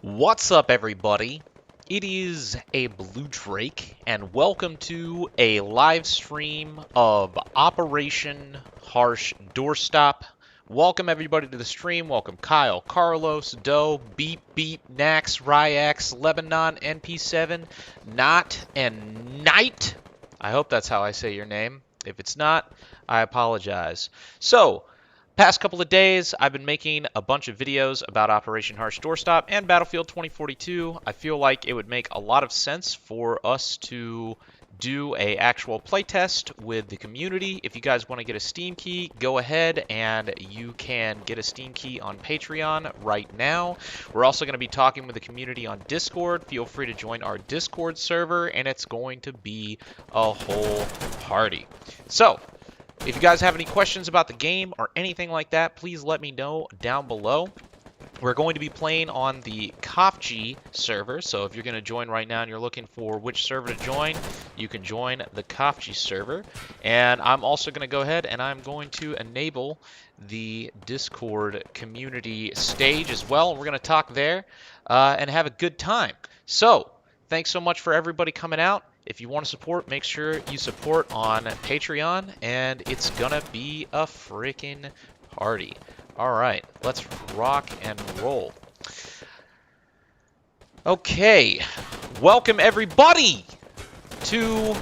What's up, everybody? It is a Blue Drake, and welcome to a live stream of Operation Harsh Doorstop. Welcome, everybody, to the stream. Welcome, Kyle, Carlos, Doe, Beep, Beep, Nax, Ryax, Lebanon, NP7, Not, and Knight. I hope that's how I say your name. If it's not, I apologize. So, past couple of days, I've been making a bunch of videos about Operation Harsh Doorstop and Battlefield 2042. I feel like it would make a lot of sense for us to do a actual playtest with the community. If you guys want to get a Steam key, go ahead and you can get a Steam key on Patreon right now. We're also going to be talking with the community on Discord. Feel free to join our Discord server, and it's going to be a whole party. So, if you guys have any questions about the game or anything like that, please let me know down below. We're going to be playing on the KOFG server, so if you're going to join right now and you're looking for which server to join, you can join the KOFG server. And I'm also going to go ahead and I'm going to enable the Discord community stage as well. We're going to talk there and have a good time. So, thanks so much for everybody coming out. If you want to support, make sure you support on Patreon, and it's gonna be a freaking party. All right, let's rock and roll. Okay, welcome everybody to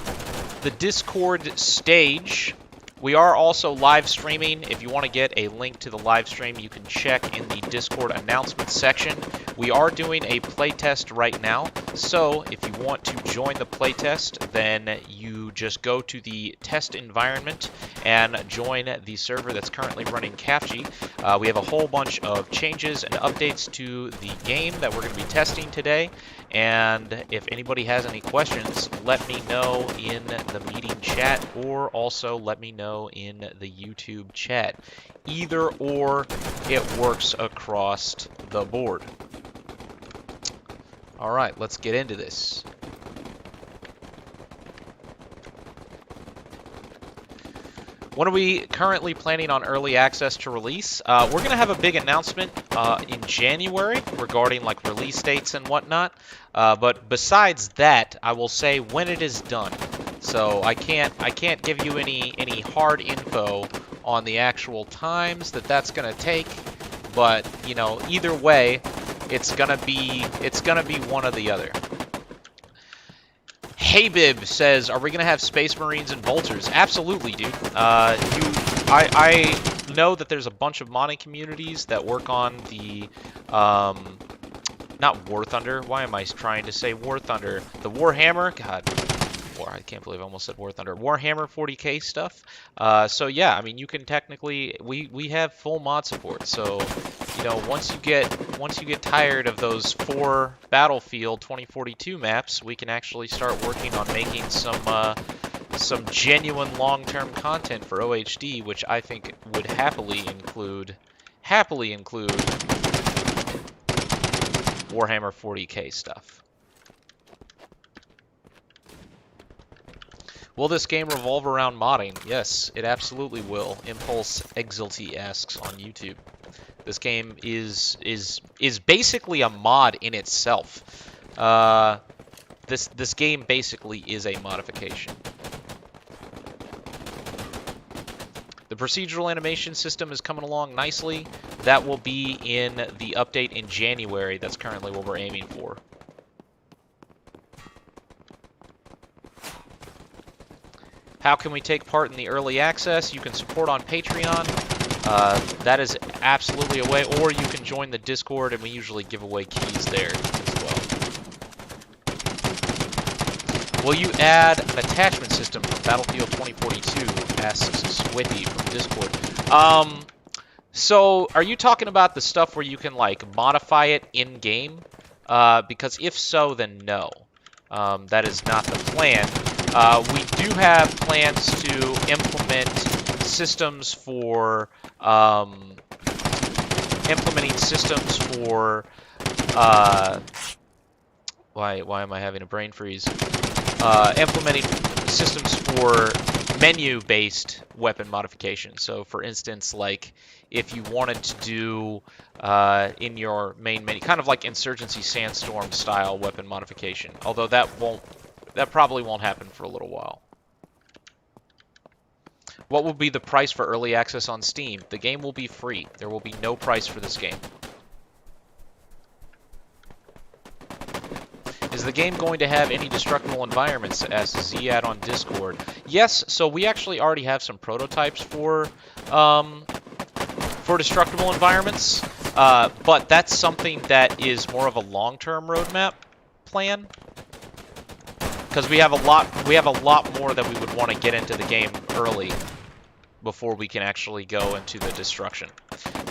the Discord stage. We are also live streaming. If you want to get a link to the live stream, you can check in the Discord announcements section. We are doing a playtest right now, so if you want to join the playtest, then you just go to the test environment and join the server that's currently running KOFG. We have a whole bunch of changes and updates to the game that we're going to be testing today, and if anybody has any questions, let me know in the meeting chat, or also let me know in the YouTube chat. Either or, it works across the board. All right, let's get into this. When are we currently planning on early access to release? We're going to have a big announcement in January regarding like release dates and whatnot. But besides that, I will say when it is done. So I can't give you any hard info on the actual times that's going to take. But you know, either way, it's gonna be one or the other. Hey Bib says, are we gonna have Space Marines and Bolters? Absolutely, dude. I know that there's a bunch of modding communities that work on the not War Thunder. Why am I trying to say War Thunder? The Warhammer. God. I can't believe I almost said War Thunder. Warhammer 40k stuff. So yeah, I mean, you can technically we have full mod support. So you know, once you get tired of those 4 Battlefield 2042 maps, we can actually start working on making some genuine long-term content for OHD, which I think would happily include Warhammer 40k stuff. Will this game revolve around modding? Yes, it absolutely will. Impulse Exulty asks on YouTube. This game is basically a mod in itself. This game basically is a modification. The procedural animation system is coming along nicely. That will be in the update in January. That's currently what we're aiming for. How can we take part in the early access? You can support on Patreon. That is absolutely a way, or you can join the Discord, and we usually give away keys there as well. Will you add an attachment system from Battlefield 2042? Asks Swippy from Discord. So are you talking about the stuff where you can like modify it in game? Because if so, then no. That is not the plan. We do have plans to implement systems for why am I having a brain freeze? Implementing systems for menu-based weapon modification. So, for instance, like if you wanted to do in your main menu, kind of like Insurgency Sandstorm style weapon modification. Although that probably won't happen for a little while. What will be the price for early access on Steam? The game will be free. There will be no price for this game. Is the game going to have any destructible environments? Asks Ziad on Discord. Yes, so we actually already have some prototypes for destructible environments, but that's something that is more of a long-term roadmap plan. Because we have a lot more that we would want to get into the game early before we can actually go into the destruction.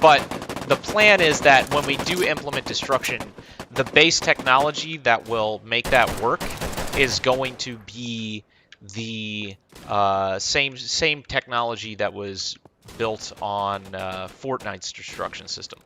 But the plan is that when we do implement destruction, the base technology that will make that work is going to be the same technology that was built on Fortnite's destruction system.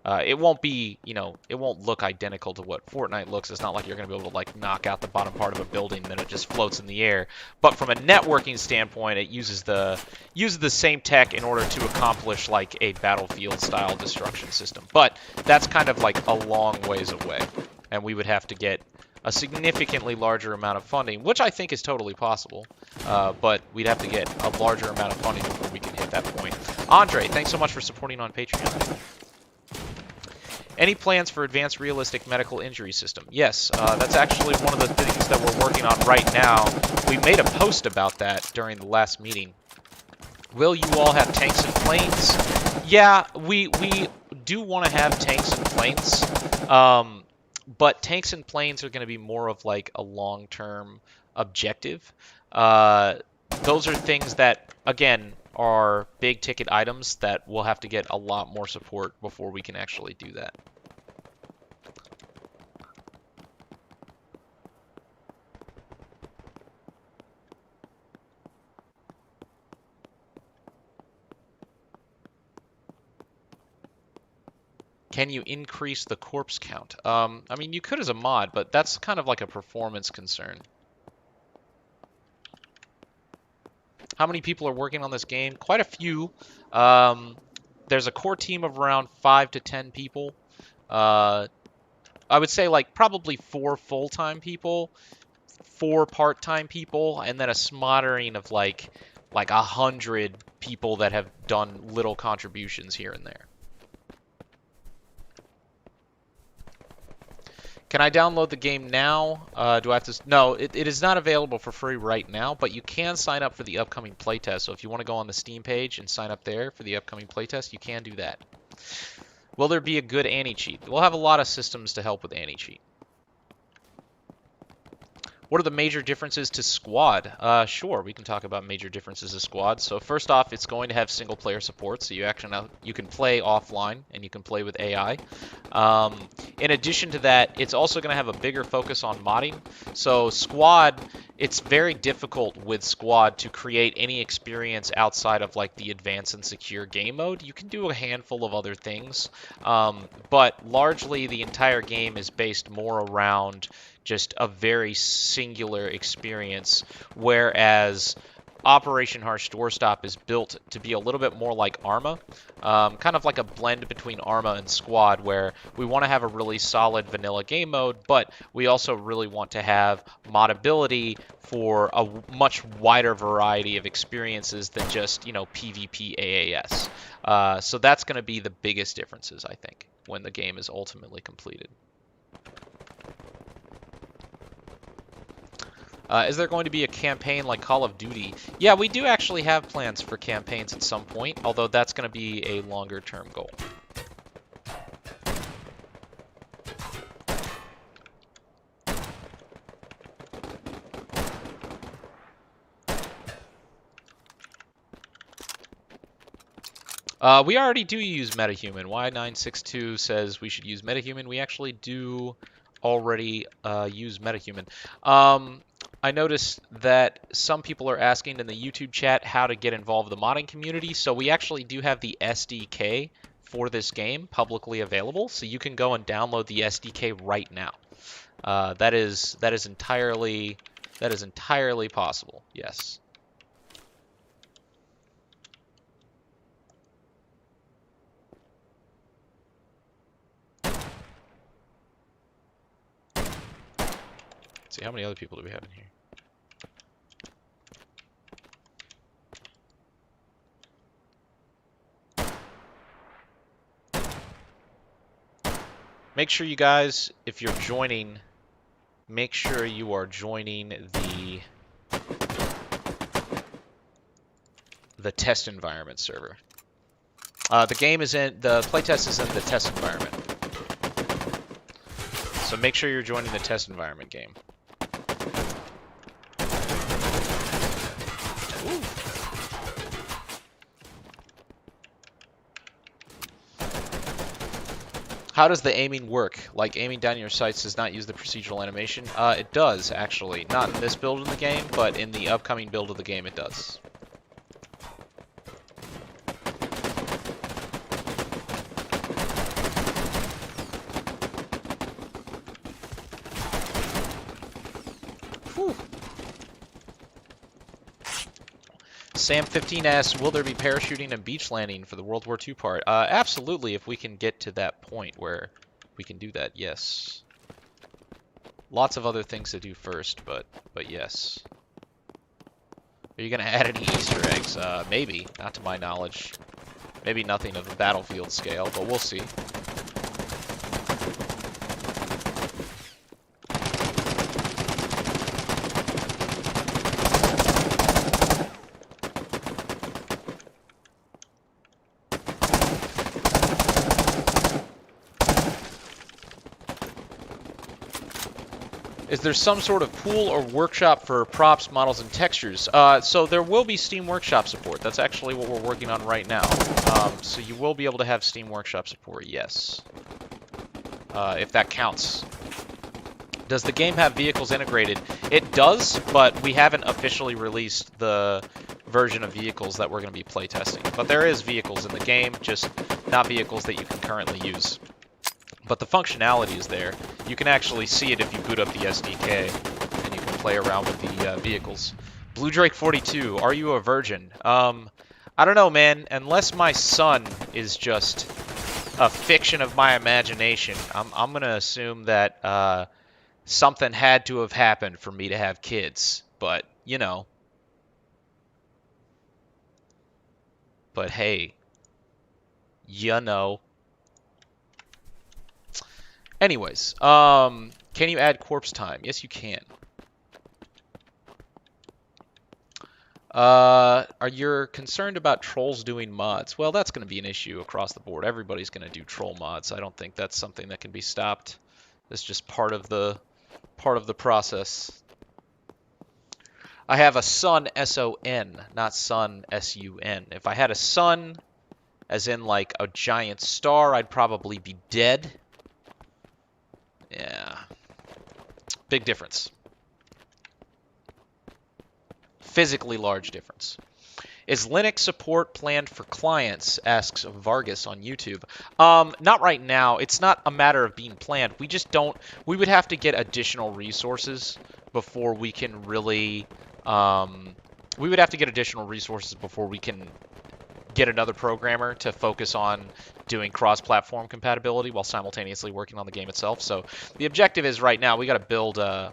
It won't be, it won't look identical to what Fortnite looks. It's not like you're going to be able to like knock out the bottom part of a building and then it just floats in the air. But from a networking standpoint, it uses the same tech in order to accomplish like a battlefield style destruction system. But that's kind of like a long ways away, and we would have to get a significantly larger amount of funding, which I think is totally possible. But we'd have to get a larger amount of funding before we can hit that point. Andre, thanks so much for supporting on Patreon. Any plans for advanced realistic medical injury system? Yes, that's actually one of the things that we're working on right now. We made a post about that during the last meeting. Will you all have tanks and planes? Yeah, we do want to have tanks and planes, but tanks and planes are going to be more of like a long-term objective. Those are things that, again, are big ticket items that we'll have to get a lot more support before we can actually do that. Can you increase the corpse count? I mean, you could as a mod, but that's kind of like a performance concern. How many people are working on this game? Quite a few. There's a core team of around 5 to 10 people. I would say like probably 4 full-time people, 4 part-time people, and then a smattering of like 100 people that have done little contributions here and there. Can I download the game now? Do I have to? No, it is not available for free right now, but you can sign up for the upcoming playtest. So if you want to go on the Steam page and sign up there for the upcoming playtest, you can do that. Will there be a good anti-cheat? We'll have a lot of systems to help with anti-cheat. What are the major differences to Squad? Sure, we can talk about major differences to Squad. So first off, it's going to have single-player support, so you can play offline and you can play with AI. In addition to that, it's also going to have a bigger focus on modding. So Squad, it's very difficult with Squad to create any experience outside of like the advanced and secure game mode. You can do a handful of other things, but largely the entire game is based more around just a very singular experience, whereas Operation Harsh Doorstop is built to be a little bit more like Arma, kind of like a blend between Arma and Squad, where we want to have a really solid vanilla game mode, but we also really want to have modability for a much wider variety of experiences than just, PvP AAS. So that's going to be the biggest differences, I think, when the game is ultimately completed. Is there going to be a campaign like Call of Duty? Yeah, we do actually have plans for campaigns at some point, although that's going to be a longer-term goal. We already do use MetaHuman. Y962 says we should use MetaHuman. We actually do already use MetaHuman. I noticed that some people are asking in the YouTube chat how to get involved in the modding community. So we actually do have the SDK for this game publicly available. So you can go and download the SDK right now. That is entirely possible. Yes. Let's see, how many other people do we have in here? Make sure you guys, if you're joining, make sure you are joining the test environment server. The playtest is in the test environment. So make sure you're joining the test environment game. Ooh. How does the aiming work? Like, aiming down your sights does not use the procedural animation? It does, actually. Not in this build of the game, but in the upcoming build of the game it does. Whew. Sam15 asks, will there be parachuting and beach landing for the World War II part? Absolutely, if we can get to that point where we can do that, yes. Lots of other things to do first, but yes. Are you going to add any Easter eggs? Maybe, not to my knowledge. Maybe nothing of a Battlefield scale, but we'll see. Is there some sort of pool or workshop for props, models, and textures? So there will be Steam Workshop support. That's actually what we're working on right now. So you will be able to have Steam Workshop support, yes. If that counts. Does the game have vehicles integrated? It does, but we haven't officially released the version of vehicles that we're going to be playtesting. But there is vehicles in the game, just not vehicles that you can currently use. But the functionality is there. You can actually see it if you boot up the SDK, and you can play around with the vehicles. Blue Drake 42, are you a virgin? I don't know, man. Unless my son is just a fiction of my imagination, I'm gonna assume that something had to have happened for me to have kids. But you know. But hey, you know. Anyways, can you add corpse time? Yes, you can. Are you concerned about trolls doing mods? Well, that's going to be an issue across the board. Everybody's going to do troll mods. I don't think that's something that can be stopped. It's just part of the process. I have a sun, S-O-N, not sun, S-U-N. If I had a sun, as in like a giant star, I'd probably be dead. Yeah. Big difference. Physically large difference. Is Linux support planned for clients? Asks Vargas on YouTube. Not right now. It's not a matter of being planned. We just don't. We would have to get additional resources before we can really. We would have to get additional resources before we can get another programmer to focus on doing cross-platform compatibility while simultaneously working on the game itself. So the objective is right now we got to build a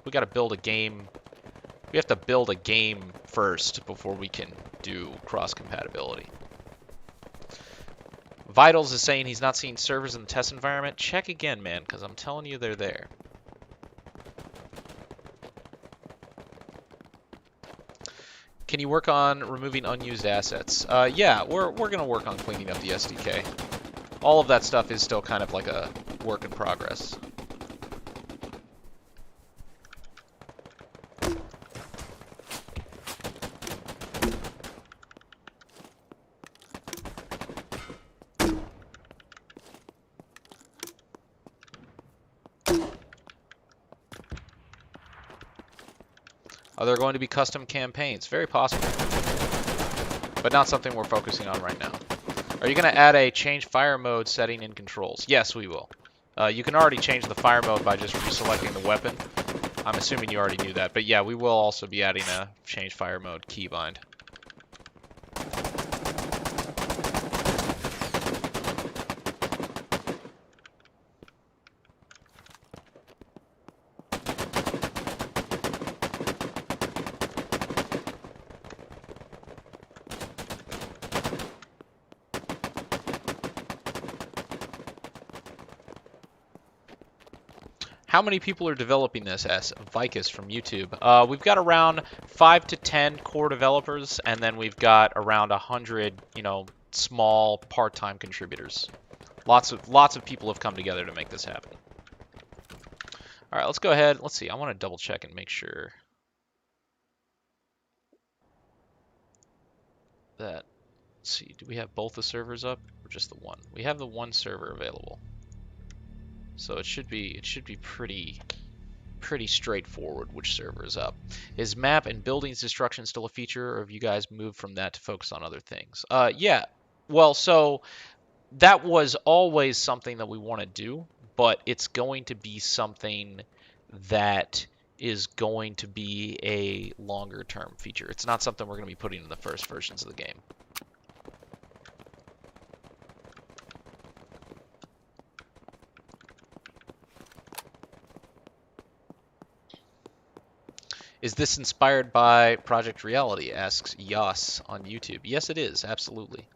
game. We have to build a game first before we can do cross-compatibility. Vitals is saying he's not seeing servers in the test environment. Check again, man, because I'm telling you they're there. Can you work on removing unused assets? Yeah, we're going to work on cleaning up the SDK. All of that stuff is still kind of like a work in progress. Are there going to be custom campaigns? Very possible. But not something we're focusing on right now. Are you going to add a change fire mode setting in controls? Yes, we will. You can already change the fire mode by just reselecting the weapon. I'm assuming you already knew that. But yeah, we will also be adding a change fire mode keybind. How many people are developing this? Asks Vicus from YouTube. We've got around 5 to 10 core developers, and then we've got around 100, small part-time contributors. Lots of people have come together to make this happen. All right, let's go ahead. Let's see. I want to double check and make sure that. Let's see. Do we have both the servers up or just the one? We have the one server available, so it should be pretty straightforward which server is up. Is map and buildings destruction still a feature, or have you guys moved from that to focus on other things? Yeah. Well, so that was always something that we want to do, but it's going to be something that is going to be a longer term feature. It's not something we're going to be putting in the first versions of the game. Is this inspired by Project Reality? Asks Yas on YouTube. Yes, it is. Absolutely.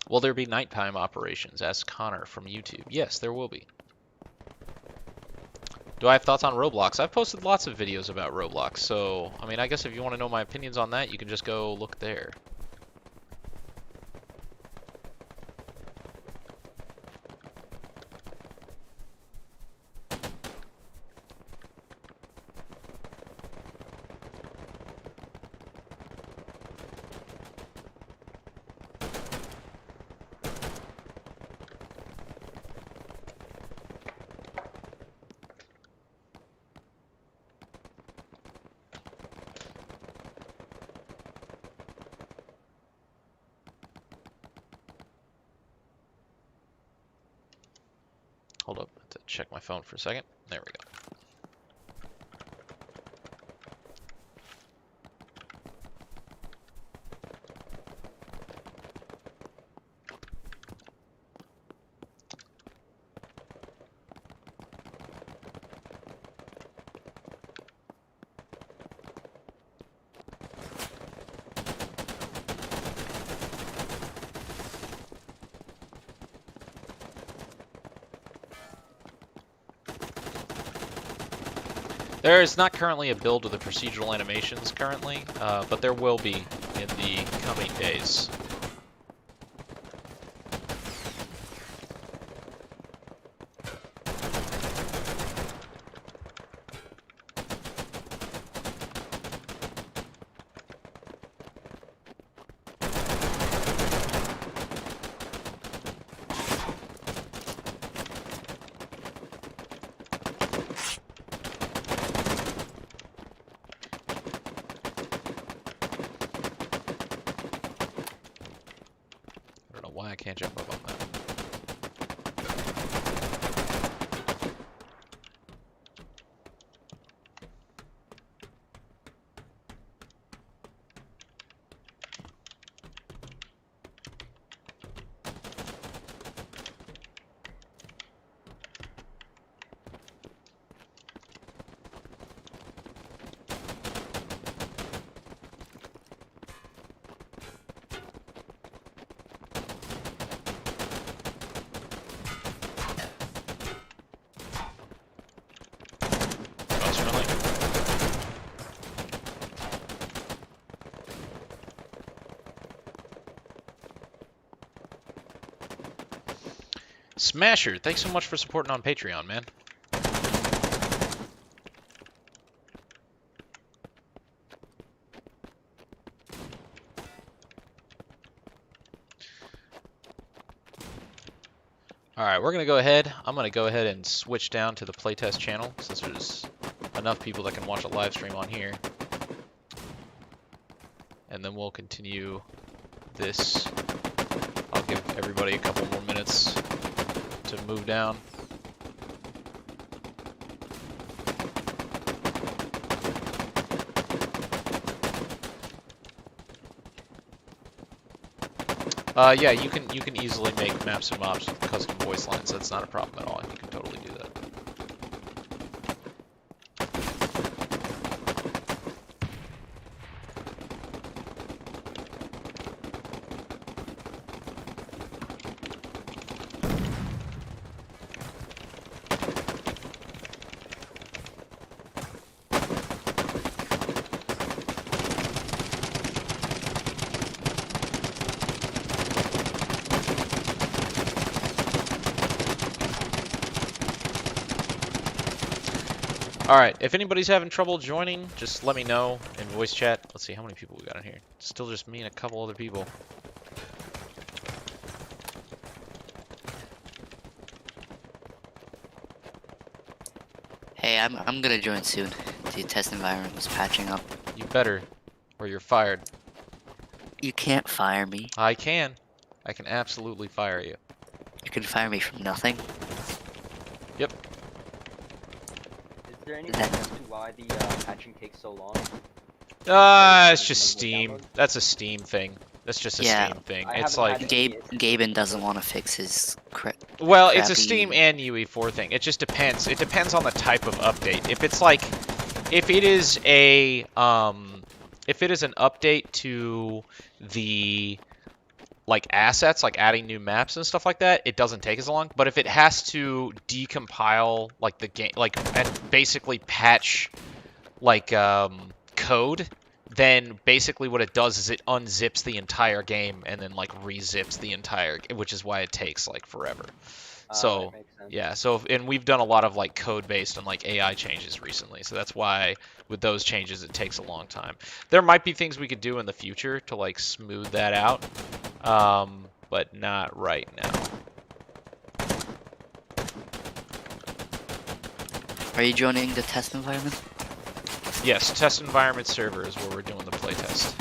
Will there be nighttime operations? Asks Connor from YouTube. Yes, there will be. Do I have thoughts on Roblox? I've posted lots of videos about Roblox, so, I mean, I guess if you want to know my opinions on that, you can just go look there. Hold up, I have to check my phone for a second. There we go. There is not currently a build of the procedural animations currently, but there will be in the coming days. Why I can't jump up on that. Smasher, thanks so much for supporting on Patreon, man. Alright, we're going to go ahead. I'm going to go ahead and switch down to the playtest channel since there's enough people that can watch a live stream on here. And then we'll continue this. I'll give everybody a couple more minutes to move down. Yeah, you can easily make maps and mobs with custom voice lines. That's not a problem at all. You can totally do that. Alright, if anybody's having trouble joining, just let me know in voice chat. Let's see how many people we got in here. Still just me and a couple other people. Hey, I'm gonna join soon. The test environment was patching up. You better, or you're fired. You can't fire me. I can. I can absolutely fire you. You can fire me from nothing. Yep. Is there any That- reason as to why the patching takes so long? It's just Steam. That's a Steam thing. That's just a Yeah. Steam thing. I It's haven't like, had Gaben doesn't want to fix his well, it's a crappy- Steam and UE4 thing. It just depends. It depends on the type of update. If it's like, if it is an update to the like assets, like adding new maps and stuff like that, it doesn't take as long. But if it has to decompile like the game, like and basically patch like code, then basically what it does is it unzips the entire game and then like rezips the entire, which is why it takes like forever. So that makes sense. yeah, so and we've done a lot of like code based on like AI changes recently, so that's why with those changes it takes a long time. There might be things we could do in the future to like smooth that out, but not right now. Are you joining the test environment? Yes, test environment server is where we're doing the playtest.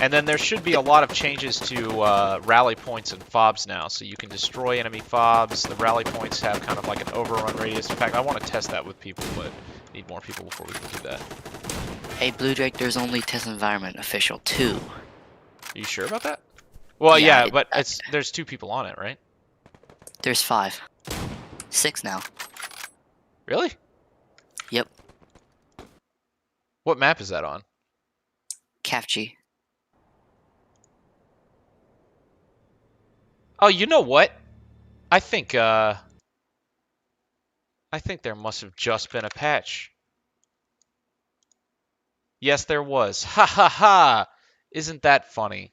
And then there should be a lot of changes to rally points and fobs now, so you can destroy enemy fobs. The rally points have kind of like an overrun radius. In fact, I want to test that with people, but need more people before we can do that. Hey, Blue Drake, there's only test environment official 2. Are you sure about that? Well, Yeah, yeah, but there's 2 people on it, right? There's 5. 6 now. Really? Yep. What map is that on? CAFG. Oh, you know what? I think there must have just been a patch. Yes, there was. Ha ha ha! Isn't that funny?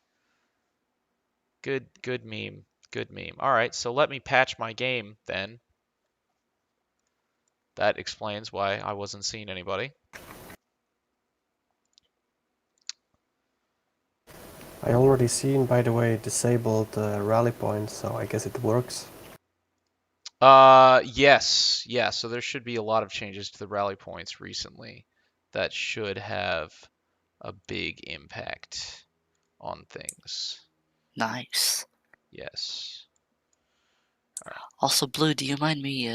Good meme. Good meme. Alright, so let me patch my game then. That explains why I wasn't seeing anybody. I already seen, by the way, disabled rally points, so I guess it works. Yes. Yeah, so there should be a lot of changes to the rally points recently that should have a big impact on things. Nice. Yes. Also, Blue, do you mind me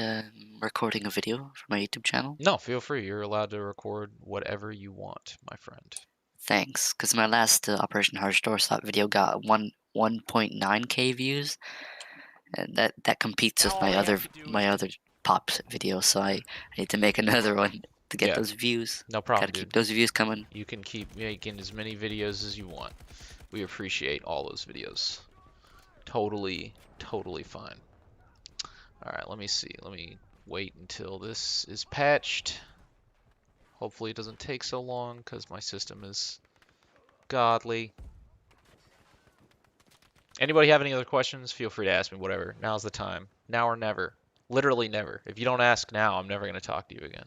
recording a video for my YouTube channel? No, feel free. You're allowed to record whatever you want, my friend. Thanks, because my last Operation Harsh Doorstop video got 1.9k views, and that competes with my other pops video. So I need to make another one to get Yeah, those views. No problem, Gotta dude. keep those views coming. You can keep making as many videos as you want. We appreciate all those videos. Totally fine. Alright, let me see. Let me wait until this is patched. Hopefully it doesn't take so long, because my system is godly. Anybody have any other questions? Feel free to ask me, whatever. Now's the time. Now or never. Literally never. If you don't ask now, I'm never going to talk to you again.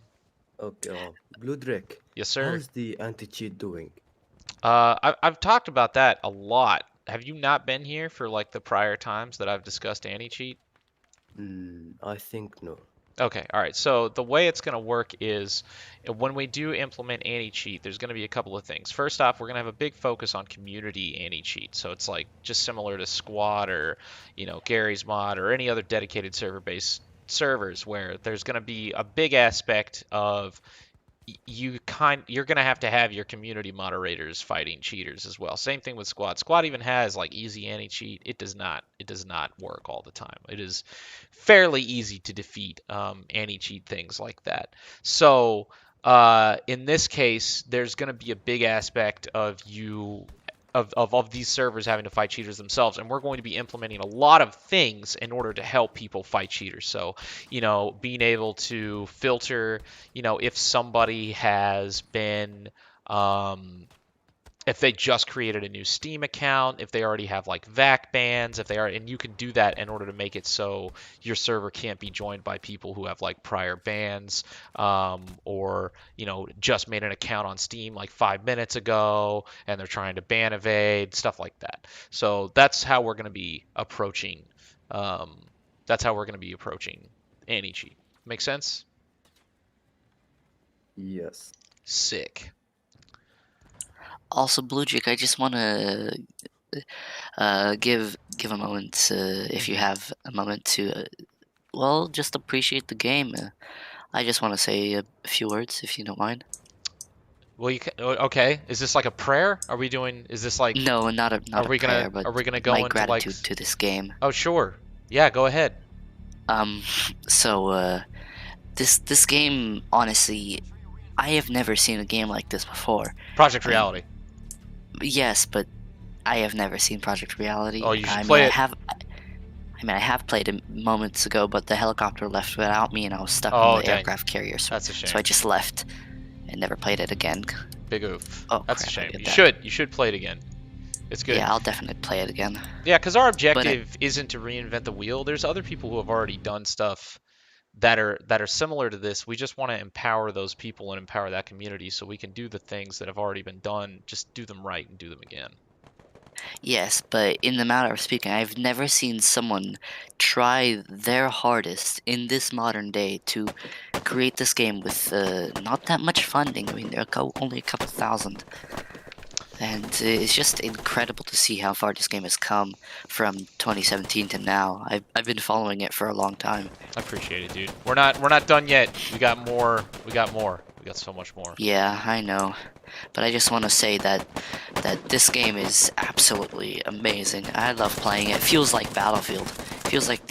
Okay, Blue Drake. Yes, sir. How's the anti-cheat doing? I've talked about that a lot. Have you not been here for like the prior times that I've discussed anti-cheat? I think no. Okay, all right. So the way it's going to work is when we do implement anti-cheat, there's going to be a couple of things. First off, we're going to have a big focus on community anti-cheat. So it's like just similar to Squad or, Gary's Mod or any other dedicated server-based servers where there's going to be a big aspect of you're gonna have to have your community moderators fighting cheaters as well. Same thing with Squad. Squad even has like easy anti-cheat. It does not work all the time. It is fairly easy to defeat anti-cheat things like that. So in this case, there's gonna be a big aspect of you of these servers having to fight cheaters themselves, and we're going to be implementing a lot of things in order to help people fight cheaters. So, being able to filter, if somebody has been if they just created a new Steam account, if they already have like VAC bans, and you can do that in order to make it so your server can't be joined by people who have like prior bans, or just made an account on Steam like 5 minutes ago and they're trying to ban evade, stuff like that. So that's how we're going to be approaching. Anti-cheat. Make sense? Yes. Sick. Also, Blue Jake, I just want to give a moment, if you have a moment to, just appreciate the game. I just want to say a few words, if you don't mind. Well, okay. Is this like a prayer? Are we doing? Is this like? No, not a prayer, but are we gonna go my into gratitude like? to this game. Oh, sure. Yeah, go ahead. So this game, honestly, I have never seen a game like this before. Project Reality. Yes, but I have never seen Project Reality. Oh, you should play it. I have played it moments ago, but the helicopter left without me, and I was stuck Oh, on the dang. aircraft carrier. That's a shame. So I just left and never played it again. Big oof. Oh, That's a crap, I shame. did You that. should play it again. It's good. Yeah, I'll definitely play it again. Yeah, because our objective isn't to reinvent the wheel. There's other people who have already done stuff that are similar to this. We just want to empower those people and empower that community so we can do the things that have already been done, just do them right and do them again. Yes, but in the matter of speaking, I've never seen someone try their hardest in this modern day to create this game with not that much funding. I mean, there are only a couple thousand. And it's just incredible to see how far this game has come from 2017 to now. I've been following it for a long time. I appreciate it, dude. We're not done yet. We got more. We got so much more. Yeah, I know. But I just want to say that this game is absolutely amazing. I love playing it. It feels like Battlefield. It feels like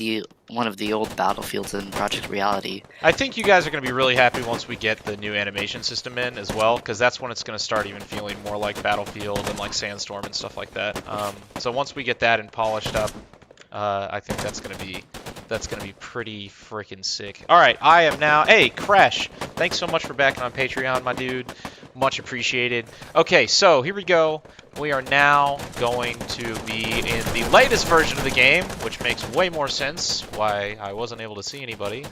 one of the old Battlefields in Project Reality. I think you guys are going to be really happy once we get the new animation system in as well, because that's when it's going to start even feeling more like Battlefield and like Sandstorm and stuff like that. So once we get that and polished up, I think that's going to be pretty freaking sick. All right, I am now. Hey, Crash, thanks so much for backing on Patreon, my dude. Much appreciated. Okay, so here we go. We are now going to be in the latest version of the game, which makes way more sense why I wasn't able to see anybody.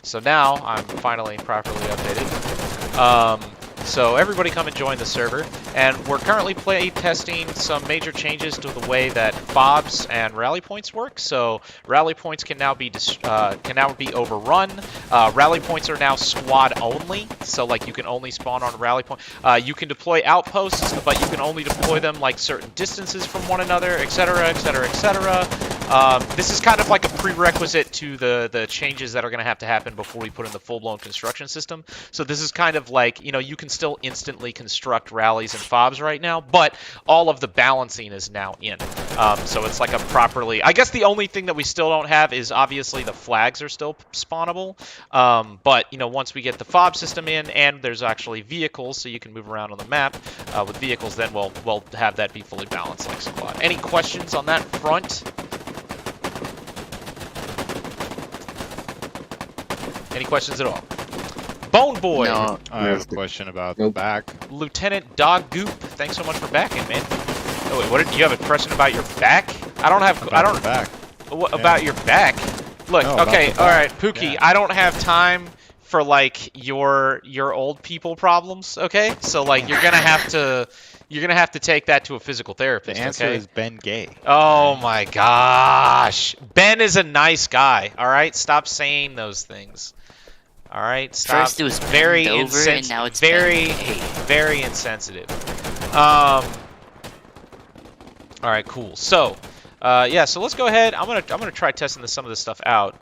So now I'm finally properly updated. So everybody come and join the server, and we're currently play testing some major changes to the way that fobs and rally points work. So rally points can now be overrun. Rally points are now squad only, so like you can only spawn on a rally point. You can deploy outposts, but you can only deploy them like certain distances from one another, etc., etc., etc. This is kind of like a prerequisite to the changes that are going to have to happen before we put in the full-blown construction system. So this is kind of like, you can still instantly construct rallies and fobs right now, but all of the balancing is now in. So it's like a properly... I guess the only thing that we still don't have is obviously the flags are still spawnable. But, once we get the fob system in and there's actually vehicles, so you can move around on the map with vehicles, then we'll have that be fully balanced like squad. Any questions on that front? Any questions at all? Bone Boy! No. I have a question about the back. Lieutenant Dog Goop, thanks so much for backing, man. Oh wait, what did you have a question about your back? I don't have. About the back. What about your back? Look, No, about okay, the all back. right, Pookie. Yeah. I don't have time for like your old people problems. Okay, so like you're gonna have to You're gonna have to take that to a physical The therapist. answer Okay? is Ben Gay. Oh my gosh. Ben is a nice guy. All right, stop saying those things. All right, stop. First it was very bend over, and now it's very, bend gay. very insensitive. All right, cool. So, yeah. So let's go ahead. I'm gonna try testing some of this stuff out.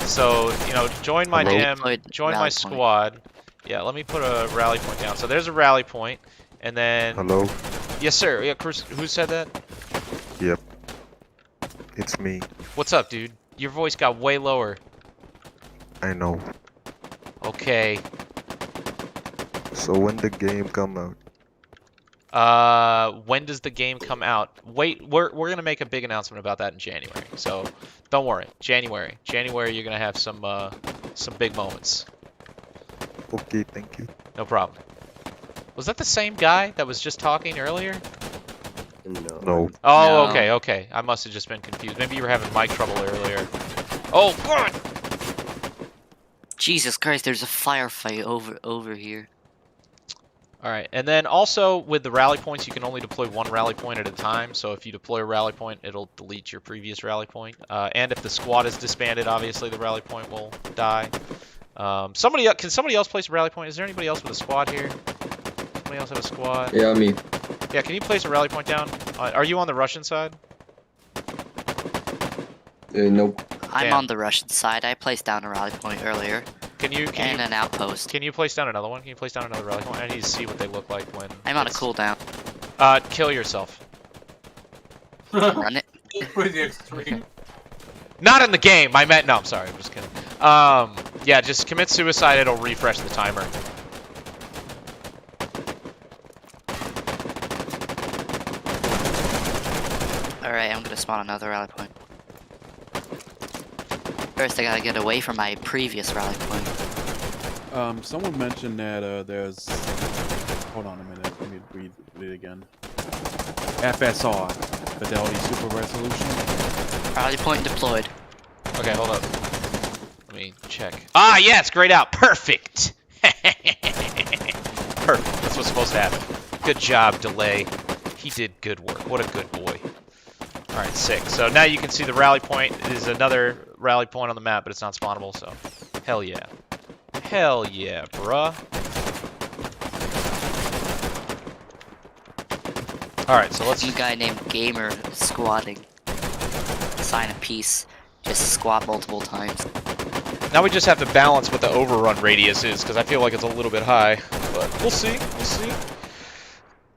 So you know, join my Hello? join my Rally point. squad. Yeah, let me put a rally point down. So there's a rally point, and then Hello? yes, sir. Yeah, Chris, who said that? Yep. It's me. What's up, dude? Your voice got way lower. I know. Okay. So when the game come out? When does the game come out? Wait, we're gonna make a big announcement about that in January. So don't worry. January, you're gonna have some big moments. Okay, thank you. No problem. Was that the same guy that was just talking earlier? No. No. Oh, No. okay, okay. I must have just been confused. Maybe you were having mic trouble earlier. Oh, God! Jesus Christ, there's a firefight over here. All right, and then also with the rally points, you can only deploy one rally point at a time. So if you deploy a rally point, it'll delete your previous rally point. And if the squad is disbanded, obviously the rally point will die. Can somebody else place a rally point? Is there anybody else with a squad here? Somebody else have a squad? Yeah, me. Yeah, can you place a rally point down? Are you on the Russian side? Nope. I'm Damn. on the Russian side. I placed down a rally point earlier. And an outpost. Can you place down another one? Can you place down another rally point? I need to see what they look like when. I'm on a cooldown. Kill yourself. Run it. Pretty extreme. Not in the game. I meant no. I'm sorry. I'm just kidding. Yeah, just commit suicide. It'll refresh the timer. Alright, I'm gonna spawn another rally point. First, I gotta get away from my previous rally point. Someone mentioned that there's. Hold on a minute. Let me read it again. FSR, Fidelity Super Resolution. Rally point deployed. Okay, hold up. Let me check. Ah, yes, grayed out. Perfect. Perfect. That's what's supposed to happen. Good job, Delay. He did good work. What a good boy. All right, sick. So now you can see the rally point is another rally point on the map, but it's not spawnable, so hell yeah. Hell yeah, bruh. All right, so let's... Some guy named Gamer squatting. Sign of peace. Just squat multiple times. Now we just have to balance what the overrun radius is, because I feel like it's a little bit high. But we'll see. We'll see.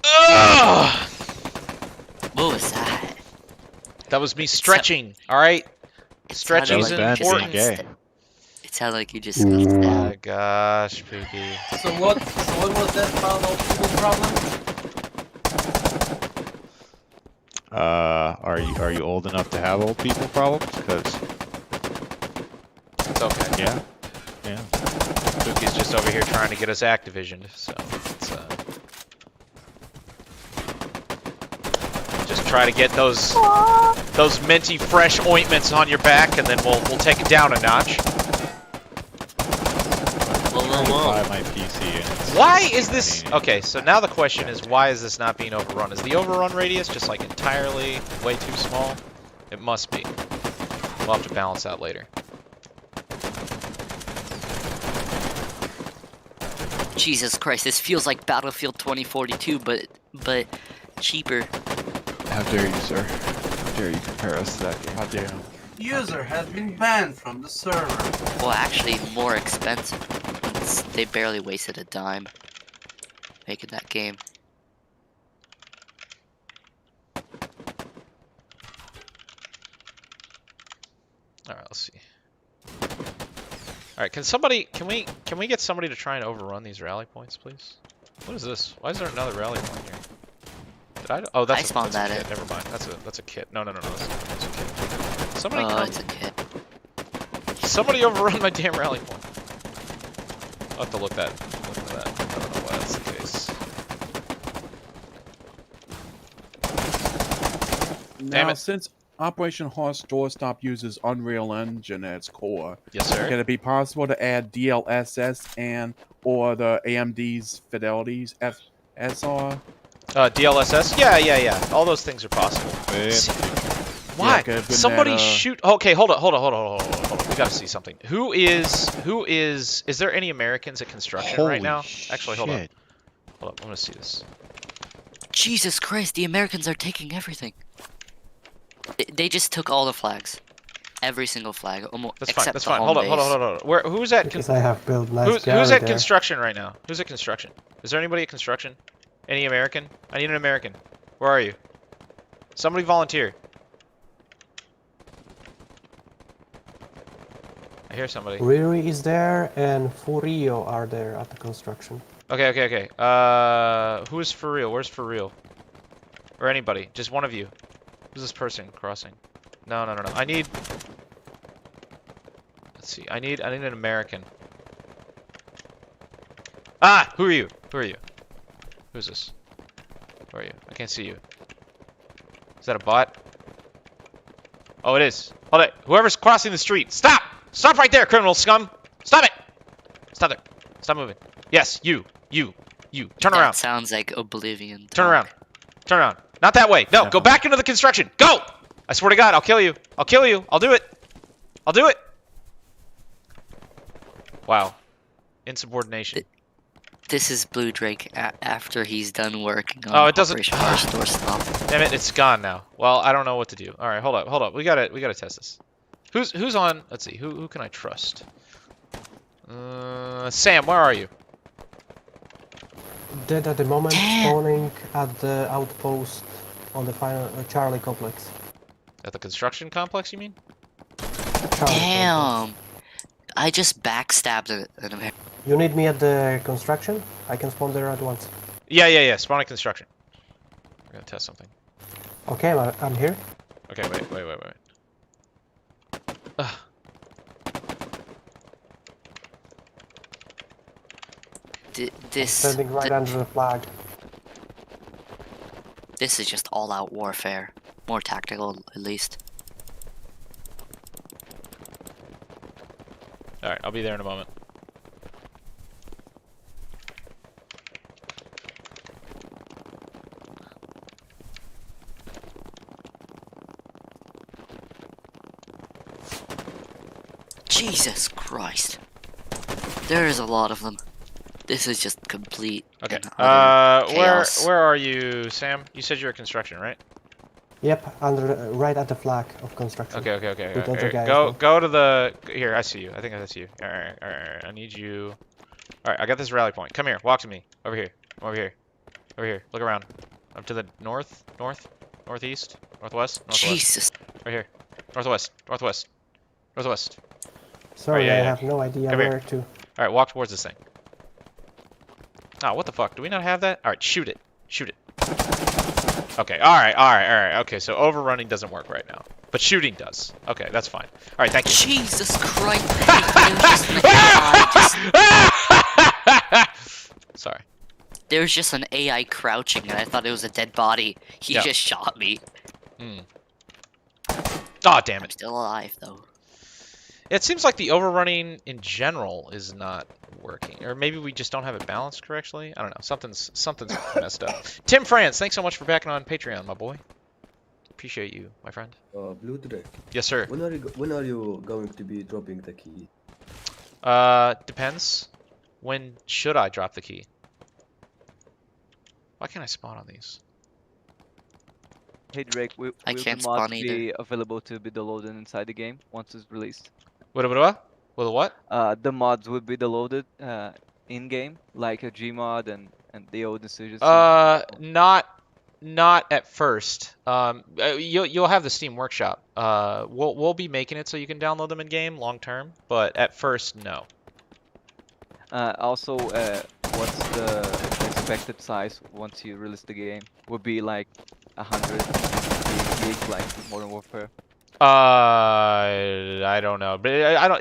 Ugh! What was that? That was me stretching, all right? Stretching is sounded like important. Ben Gay. It sounded like you just got stabbed. Oh my gosh, Pookie. So what was that about old problem? Are you old enough to have old people problems? Because It's okay. yeah, yeah. Pookie's just over here trying to get us Activisioned, so it's, just try to get those minty fresh ointments on your back, and then we'll take it down a notch. Buy my PC. And it's Why is this... inconvenient. Okay, so now the question is, why is this not being overrun? Is the overrun radius just, like, entirely way too small? It must be. We'll have to balance that later. Jesus Christ, this feels like Battlefield 2042, but cheaper. How dare you, sir? How dare you compare us to that game? How dare. User has been banned from the server. Well, actually, more expensive. They barely wasted a dime making that game. All right, let's see. All right, can we get somebody to try and overrun these rally points, please? What is this? Why is there another rally point here? Did I? Oh, that's I spawned that's a that kit. in. Never mind. That's a kit. No, that's a kit. Somebody Oh, come. it's a kid. Somebody overrun my damn rally point. I'll have to look into that. I don't know why that's the case. Damn Now, it. since Operation Horse Doorstop uses Unreal Engine at its core, Yes, sir. can it be possible to add DLSS and or the AMD's Fidelity's SR. DLSS? Yeah. All those things are possible. Why? could've been Somebody that, shoot. Okay, hold on. We gotta see something. Who is? Is there any Americans at construction right now? Actually, hold on. Hold up. I want to see this. Jesus Christ, the Americans are taking everything. They just took all the flags. Every single flag, almost That's fine. except That's the fine. home Hold on. Where? Who's at? Because I have built nice Who's gallery at there. construction right now? Who's at construction? Is there anybody at construction? Any American? I need an American. Where are you? Somebody volunteer. I hear somebody. Riri is there and Furio are there at the construction. Okay. Who's for real? Where's for real? Or anybody? Just one of you. Who's this person crossing? No. I need. Let's see. I need an American. Ah! Who are you? Who's this? Where are you? I can't see you. Is that a bot? Oh, it is. Hold it. Whoever's crossing the street, stop! Stop right there, criminal scum! Stop it! Stop there. Stop moving. Yes, you. Turn around. That sounds like Oblivion. Turn talk. around. Not that way. No, go back into the construction. Go! I swear to God, I'll kill you. I'll do it. Wow. Insubordination. This is Blue Drake after he's done working on Oh, it doesn't- Operation Harsh Doorstop. Damn it, it's gone now. Well, I don't know what to do. All right, hold up. We gotta test this. Who's on? Let's see. Who can I trust? Sam, where are you? Dead at the moment, Damn. spawning at the outpost on the final Charlie complex. At the construction complex, you mean? Charlie complex. Damn. I just backstabbed an American. You need me at the construction? I can spawn there at once. Yeah. Spawn at construction. We're gonna test something. Okay, I'm here. Okay, wait. Ugh. Standing right under the flag. This is just all-out warfare. More tactical, at least. All right, I'll be there in a moment. Jesus Christ. There is a lot of them. This is just complete. Okay. and utter chaos. Where are you, Sam? You said you're at construction, right? Yep, right at the flag of construction. Okay. With other guys, Go to the. Here, I see you. I think I see you. All right. I need you. All right, I got this rally point. Come here. Walk to me. Over here. Look around. Up to the north, northeast, northwest. Jesus. Right here. Northwest. Sorry, yeah, I yeah. have no idea Come here. where to. All right, walk towards this thing. Oh, what the fuck? Do we not have that? All right, shoot it. Okay. All right. Okay, so overrunning doesn't work right now, but shooting does. Okay, that's fine. All right, thank you. Jesus Christ. Sorry. There was just an AI crouching and I thought it was a dead body. He Yeah. just shot me. Oh, damn I'm it. still alive though. It seems like the overrunning in general is not working, or maybe we just don't have it balanced correctly. I don't know. Something's messed up. Tim France, thanks so much for backing on Patreon, my boy. Appreciate you, my friend. Blue Drake. Yes, sir. When are you going to be dropping the key? Depends. When should I drop the key? Why can't I spawn on these? Hey Drake, will I the can't mods spawn either. be available to be downloaded inside the game once it's released? What? With a what? The mods will be downloaded in game, like a Gmod and the old decisions. Not at first. You'll have the Steam Workshop. We'll be making it so you can download them in game long term, but at first, no. Also, what's the expected size once you release the game? Would be like 100 gigs, like Modern Warfare. I don't know, but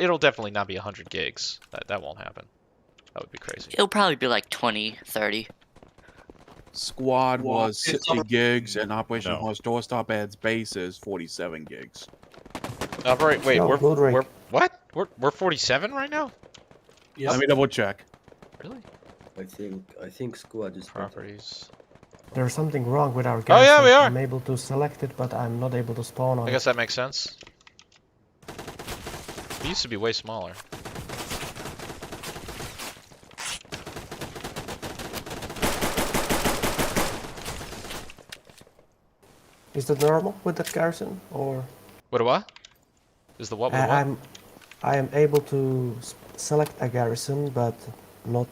it'll definitely not be 100 gigs. That won't happen. That would be crazy. It'll probably be like 20, 30. Squad was 60 gigs, and Operation No. Harsh Doorstop adds base is 47 gigs. Wait, No, Blue Drake. we're 47 right now? Let me double check. Really? I think squad is better. Properties. There's something wrong with our Oh, garrison. yeah, we are. I'm able to select it, but I'm not able to spawn on I it. guess that makes sense. It used to be way smaller. Is that normal with that garrison, or What? Is the what with what? I am able to select a garrison, but not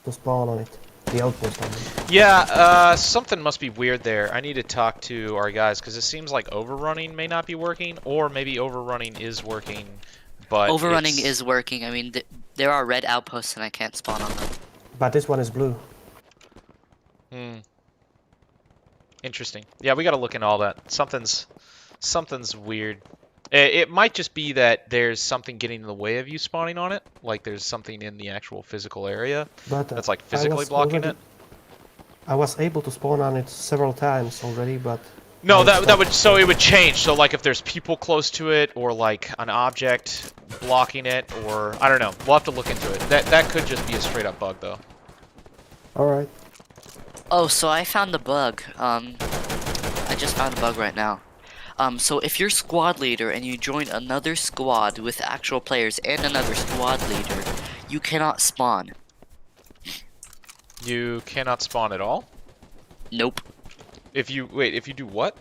to spawn on it. The outpost on it. Yeah, something must be weird there. I need to talk to our guys, because it seems like overrunning may not be working, or maybe overrunning is working, but Overrunning it's- is working. I mean, there are red outposts and I can't spawn on them. But this one is blue. Interesting. Yeah, we gotta look into all that. Something's weird. It might just be that there's something getting in the way of you spawning on it, like there's something in the actual physical area But that's like I physically was blocking already- it. I was able to spawn on it several times already, but No, I that stopped. would, so it would change. So like if there's people close to it, or like an object blocking it, or I don't know. We'll have to look into it. That could just be a straight up bug though. All right. Oh, so I found the bug. I just found a bug right now. So if you're squad leader and you join another squad with actual players and another squad leader, you cannot spawn. You cannot spawn at all. Nope. If you do what?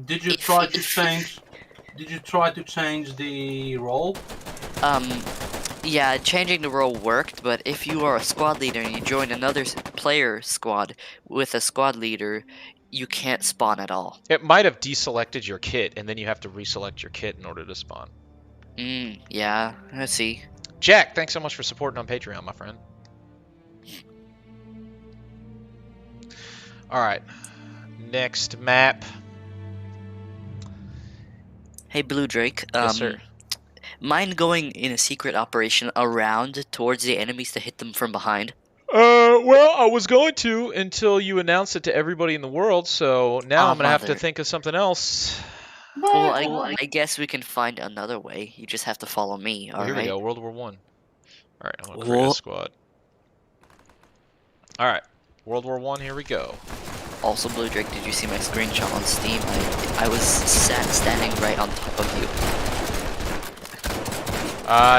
Did you If- try to if- change? Did you try to change the role? Yeah, changing the role worked, but if you are a squad leader and you join another player squad with a squad leader, you can't spawn at all. It might have deselected your kit, and then you have to reselect your kit in order to spawn. Yeah, let's see. Jack, thanks so much for supporting on Patreon, my friend. Alright. Next map. Hey, Blue Drake. Yes, sir. Mind going in a secret operation around towards the enemies to hit them from behind? Well, I was going to until you announced it to everybody in the world, so now Oh, I'm gonna have to mother. think of something else. Well, I guess we can find another way. You just have to follow me, Oh, here we alright? go, World War One. Alright, I'm gonna create a Whoa. squad. Alright, World War One, here we go. Also, Blue Drake, did you see my screenshot on Steam? I was standing right on top of you.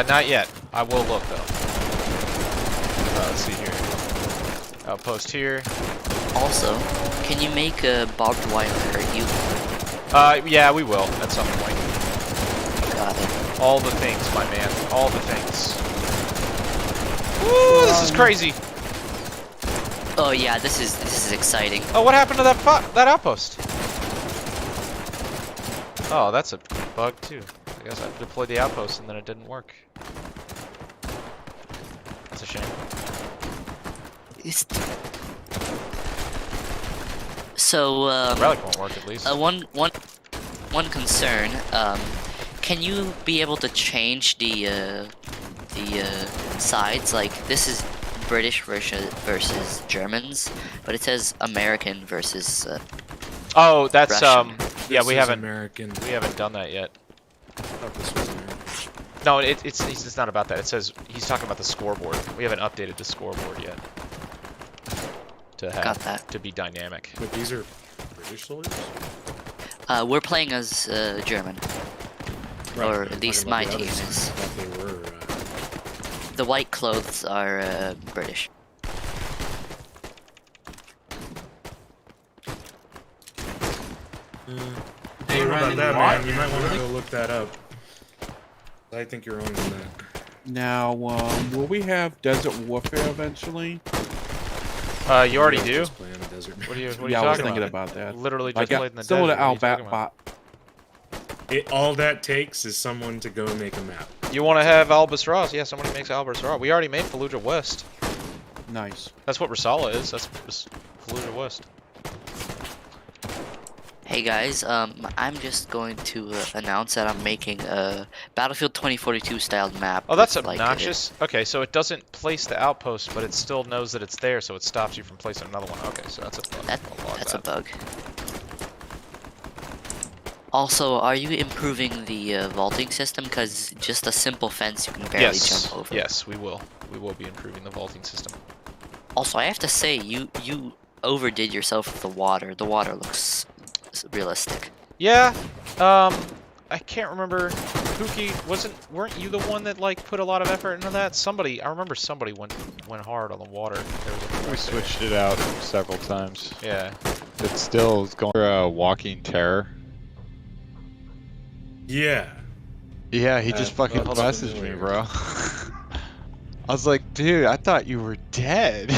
Not yet. I will look though. Let's see here. Outpost here. Also, can you make a barbed wire hurt you? Yeah, we will at some point. Got it. All the things, my man. All the things. Woo, this is crazy. Oh yeah, this is exciting. Oh, what happened to that outpost? Oh, that's a bug too. I guess I deployed the outpost and then it didn't work. That's a shame. So Relic won't work at least. one concern. Can you be able to change the sides? Like this is British versus Germans, but it says American versus. Oh, that's Russian. yeah, This we is haven't American. done that yet. I thought this was American. No, it's not about that. It says he's talking about the scoreboard. We haven't updated the scoreboard yet to have Got that. to be dynamic. But these are British soldiers? We're playing as German, Right, or I'm at least talking my about the team other side. is. I thought they were. The white clothes are British. They I don't know ran about in that, white? man. You might want to Really? go look that up. I think you're wrong on that. Now, will we have desert warfare eventually? You already Yeah, do. just play in the desert. What are you Yeah, I was talking thinking about? about that. Literally Like, just played in the similar desert. to What are you talking Outback about? All that takes is someone to go make a map. You want to have Albus Ross? Yeah, somebody makes Albus Ross. We already made Fallujah West. Nice. That's what Rasala is. That's Fallujah West. Hey guys, I'm just going to announce that I'm making a Battlefield 2042 styled map. Oh, that's with, like, obnoxious. Okay, so it doesn't place the outpost, but it still knows that it's there, so it stops you from placing another one. Okay, so that's a bug. I'll log That's a that. bug. Also, are you improving the vaulting system? Because just a simple fence you can barely Yes, jump over. yes, we will. We will be improving the vaulting system. Also, I have to say, you overdid yourself with the water. The water looks realistic. Yeah. I can't remember. Pookie, weren't you the one that like put a lot of effort into that? I remember somebody went hard on the water. There was a We switched it out several times. Yeah. It still is going for Walking Terror. Yeah. Yeah, he just fucking That's messaged me, familiar. bro. I was like, dude, I thought you were dead.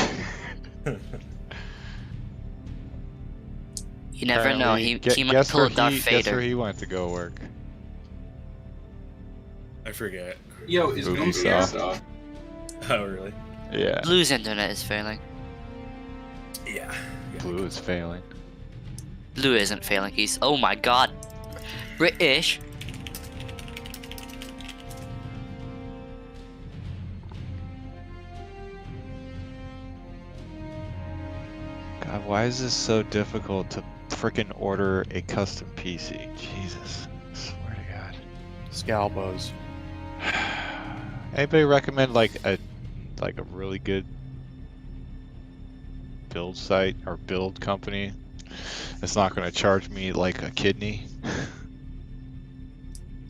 You never know. He might guess pull where a Darth Guess where Vader. he went to go work. I forget. Yo, is Blue here? Ubisoft. Oh, really? Yeah, Blue's internet is failing. Yeah. Blue is failing. Blue isn't failing. He's oh my god, British. God, why is this so difficult to frickin' order a custom PC? Jesus, I swear to God. Scalbos. Anybody recommend like a really good build site or build company that's not going to charge me like a kidney?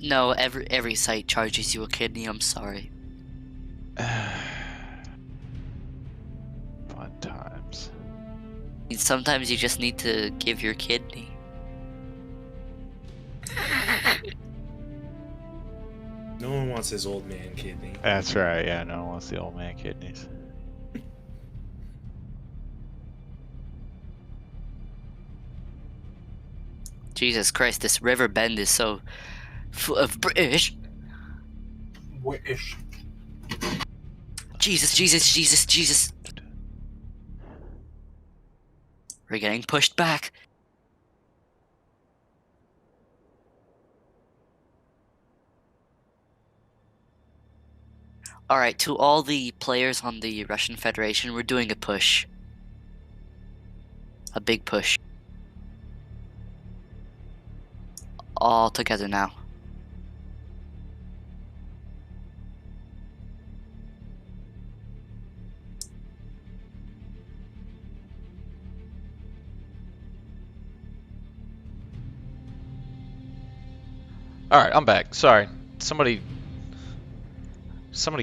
No, every site charges you a kidney. I'm sorry. Fun times. Sometimes you just need to give your kidney. No one wants his old man kidney. That's right. Yeah, no one wants the old man kidneys. Jesus Christ, this river bend is so full of British. British. Jesus. We're getting pushed back. Alright, to all the players on the Russian Federation, we're doing a push. A big push. All together now. Alright, I'm back. Sorry. Somebody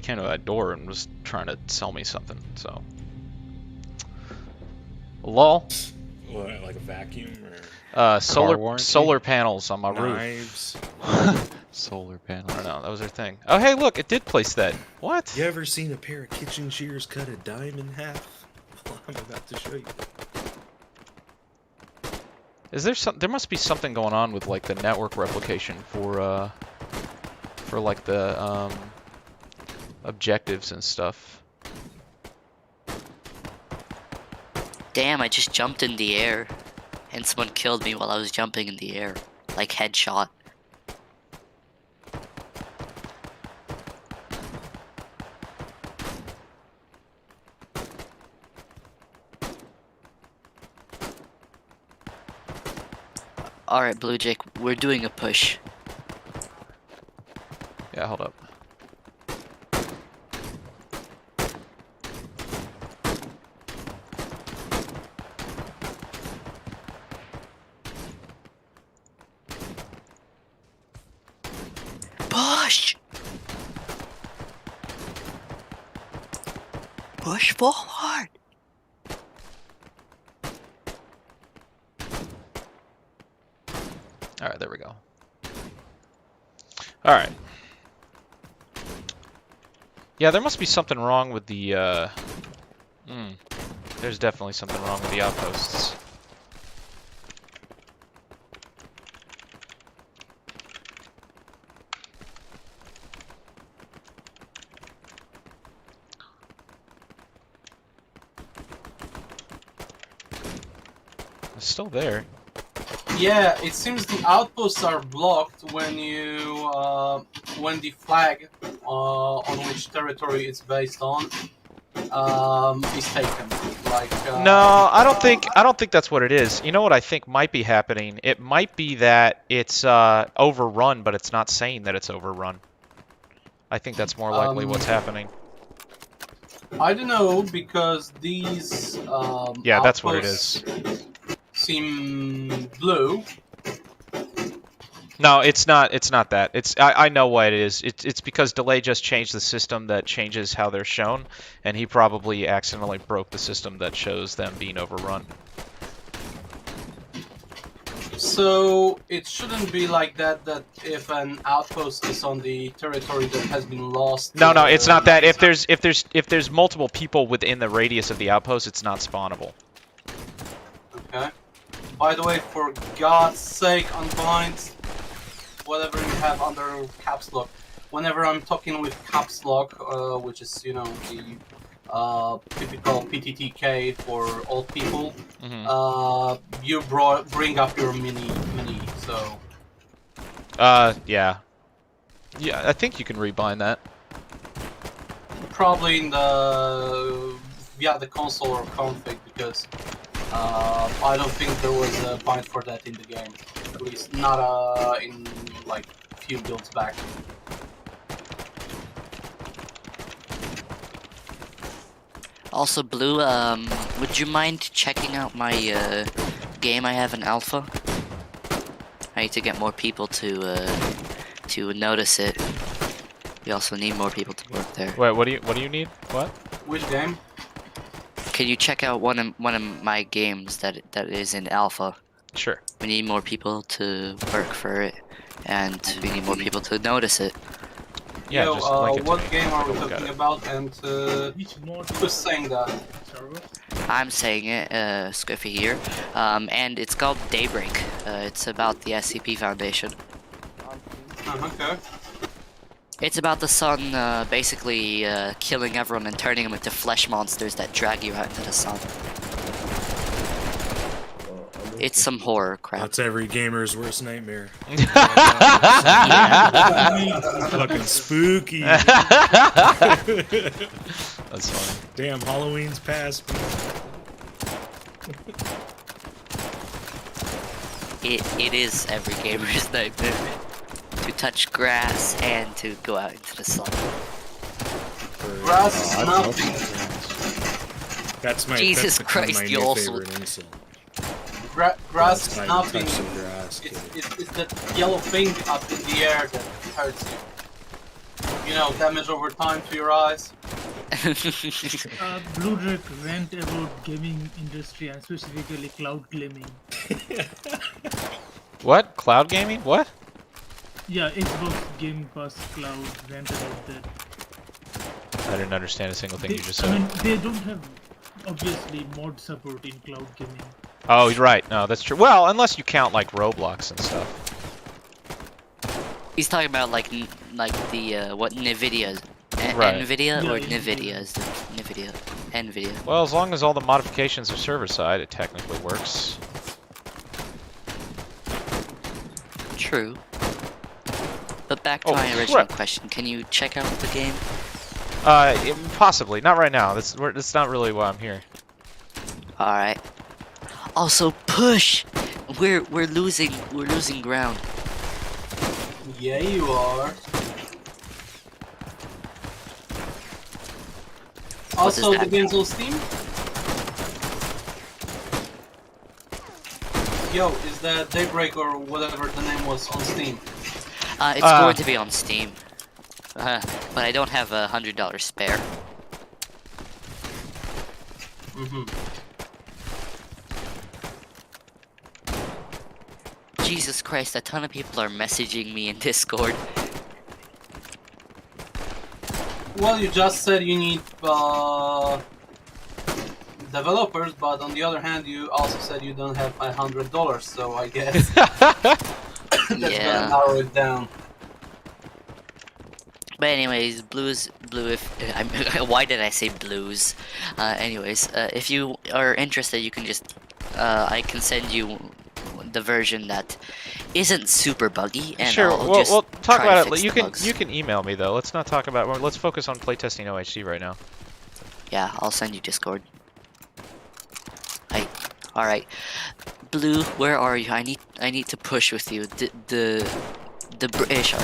came to that door and was trying to sell me something, so. Lol. What, like a vacuum or warranty? Solar panels on my roof. knives? Solar I panels. don't know, that was their thing. Oh hey look, it did place that. What? You ever seen a pair of kitchen shears cut a dime in half? Well, I'm about to show you. Is there there must be something going on with like the network replication for like the objectives and stuff. Damn, I just jumped in the air. And someone killed me while I was jumping in the air. Like headshot. Alright, Blue Jake, we're doing a push. Yeah, hold up. Push! Push forward! Alright, there we go. Alright. Yeah, there must be something wrong with the, there's definitely something wrong with the outposts. It's still there. Yeah, it seems the outposts are blocked when when the flag on which territory it's based on is taken. Like No, I don't think that's what it is. You know what I think might be happening? It might be that it's overrun, but it's not saying that it's overrun. I think that's more likely what's happening. I don't know because these Yeah, that's what it outposts is. seem blue. No, it's not. It's not that. I know why it is. It's because Delay just changed the system that changes how they're shown, and he probably accidentally broke the system that shows them being overrun. So it shouldn't be like that. That if an outpost is on the territory that has been lost. No, it's not that. If there's multiple people within the radius of the outpost, it's not spawnable. Okay. By the way, for God's sake, unbind whatever you have under caps lock. Whenever I'm talking with caps lock, which is the typical PTTK for old people, you bring up your mini. So. Yeah. Yeah, I think you can rebind that. Probably in via the console or config because I don't think there was a bind for that in the game. At least not in like a few builds back. Also, Blue, would you mind checking out my game I have in alpha? I need to get more people to notice it. We also need more people to work there. Wait, what do you need? What? Which game? Can you check out one of my games that is in alpha? Sure. We need more people to work for it, and we need more people to notice it. Yeah, Yo, just link it to what me. game are we Look at talking it. about? And who's saying that? I'm saying it, Squiffy here, and it's called Daybreak. It's about the SCP Foundation. Okay. It's about the sun basically killing everyone and turning them into flesh monsters that drag you out into the sun. It's some horror crap. That's every gamer's worst nightmare. Fucking spooky. That's funny. Damn, Halloween's past. It is every gamer's nightmare. To touch grass and to go out into the sun. Grass is nothing. That's my Jesus that's Christ, my you new also- favorite insult. Grass is That's how you nothing. touch some grass, It's that yellow thing up in the air that hurts you. You know, damage over time to your eyes. Blue Drake rant about gaming industry and specifically cloud gaming. What? Cloud gaming? What? Yeah, Xbox Game Pass Cloud rant about that. I didn't understand a single thing you just I said. mean, they don't have obviously mod support in cloud gaming. Oh, you're right. No, that's true. Well, unless you count like Roblox and stuff. He's talking about like the what Nvidia, Right. Nvidia Yeah, or yeah, Nvidia is the Nvidia. Well, as long as all the modifications are server side, it technically works. True. But back to my original question, can you check out the game? Possibly. Not right now. That's not really why I'm here. All right. Also, push. We're losing ground. Yeah, you are. Also, the game's on Steam? Yo, is that Daybreak or whatever the name was on Steam? It's going to be on Steam. But I don't have $100 spare. Jesus Christ, a ton of people are messaging me in Discord. Well, you just said you need developers, but on the other hand, you also said you don't have $100, so I guess that's gonna narrow it down. But anyways, blue. If why did I say blues? If you are interested, you can just I can send you the version that isn't super buggy, and Sure. I'll We'll just talk try about to it. fix You the can bugs. you can email me though. Let's not talk about. Let's focus on playtesting OHC right now. Yeah, I'll send you Discord. All right, Blue, where are you? I need to push with you. The British are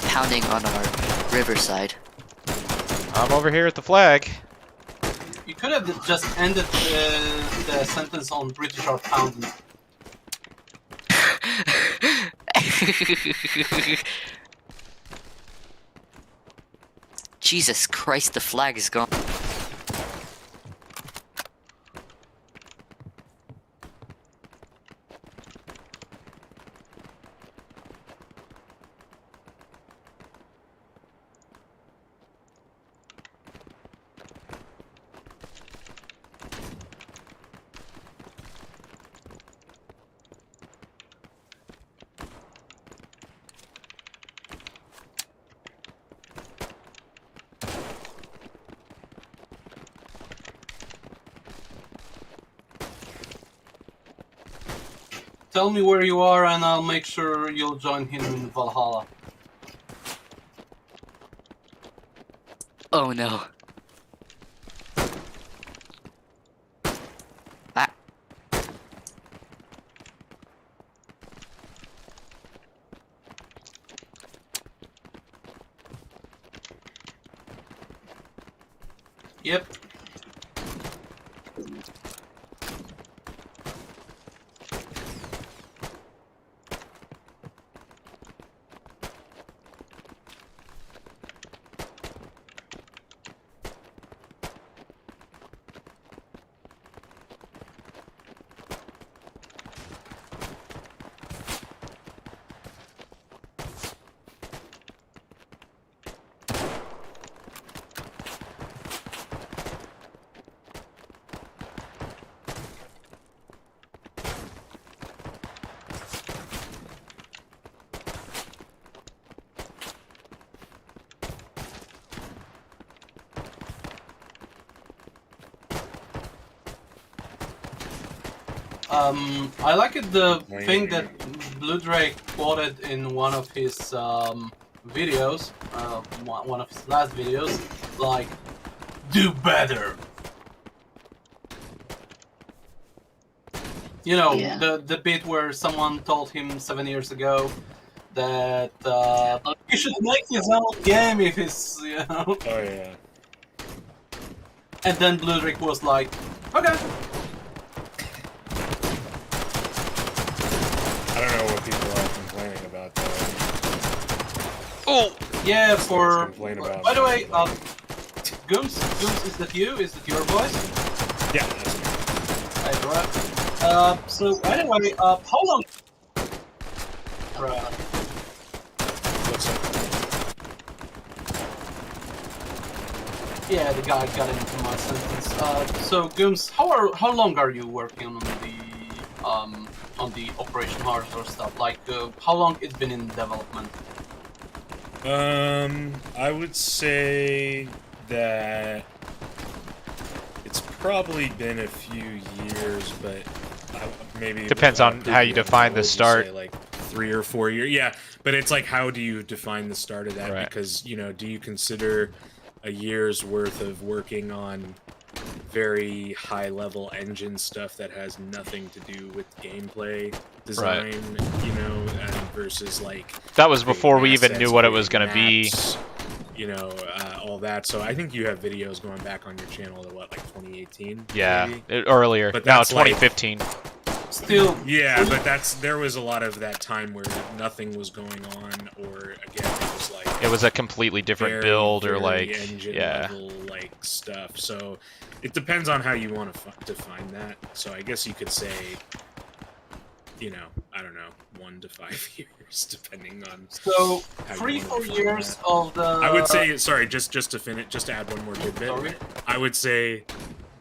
pounding on our riverside. I'm over here at the flag. You could have just ended the sentence on British or pound. Jesus Christ, the flag is gone. Tell me where you are and I'll make sure you'll join him in Valhalla. Oh no. Ah. Yep. I like it, the thing that Blue Drake quoted in one of his videos, one of his last videos, like, do better. You know, Yeah. the bit where someone told him 7 years ago that he should make his own game if he's, you know. Oh yeah. And then Blue Drake was like, okay. I don't know what people are complaining about though. Oh! Yeah, for... Complain about By the way, Gooms, is that you? Is that your voice? Yeah, that's me. Right, right. So anyway, how long... What's up? Yeah, the guy got into my sentence. So Gooms, how long are you working on the Operation Hardcore stuff? Like, how long it's been in development? I would say that it's probably been a few years, but maybe Depends on how you define the start. Say like 3 or 4 years. Yeah, but it's like, how do you define the start of that? Right. Because, you know, do you consider a year's worth of working on very high-level engine stuff that has nothing to do with gameplay design, you know, versus like that was before we even assets, knew what it was creating going to be. maps, you know, all that. So I think you have videos going back on your channel to what, like 2018? Yeah, maybe? earlier. But No, that's like- 2015. Still, Yeah, but there was a lot of that time where nothing was going on, or again, it was like It was a completely different build, or very like, engine yeah. level, like stuff. So it depends on how you want to define that. So I guess you could say, you know, I don't know, 1 to 5 years, depending on. So how you 3-4 wanna define years that. of the... I would say, sorry, just to finish, just to add one more tidbit. Sorry? I would say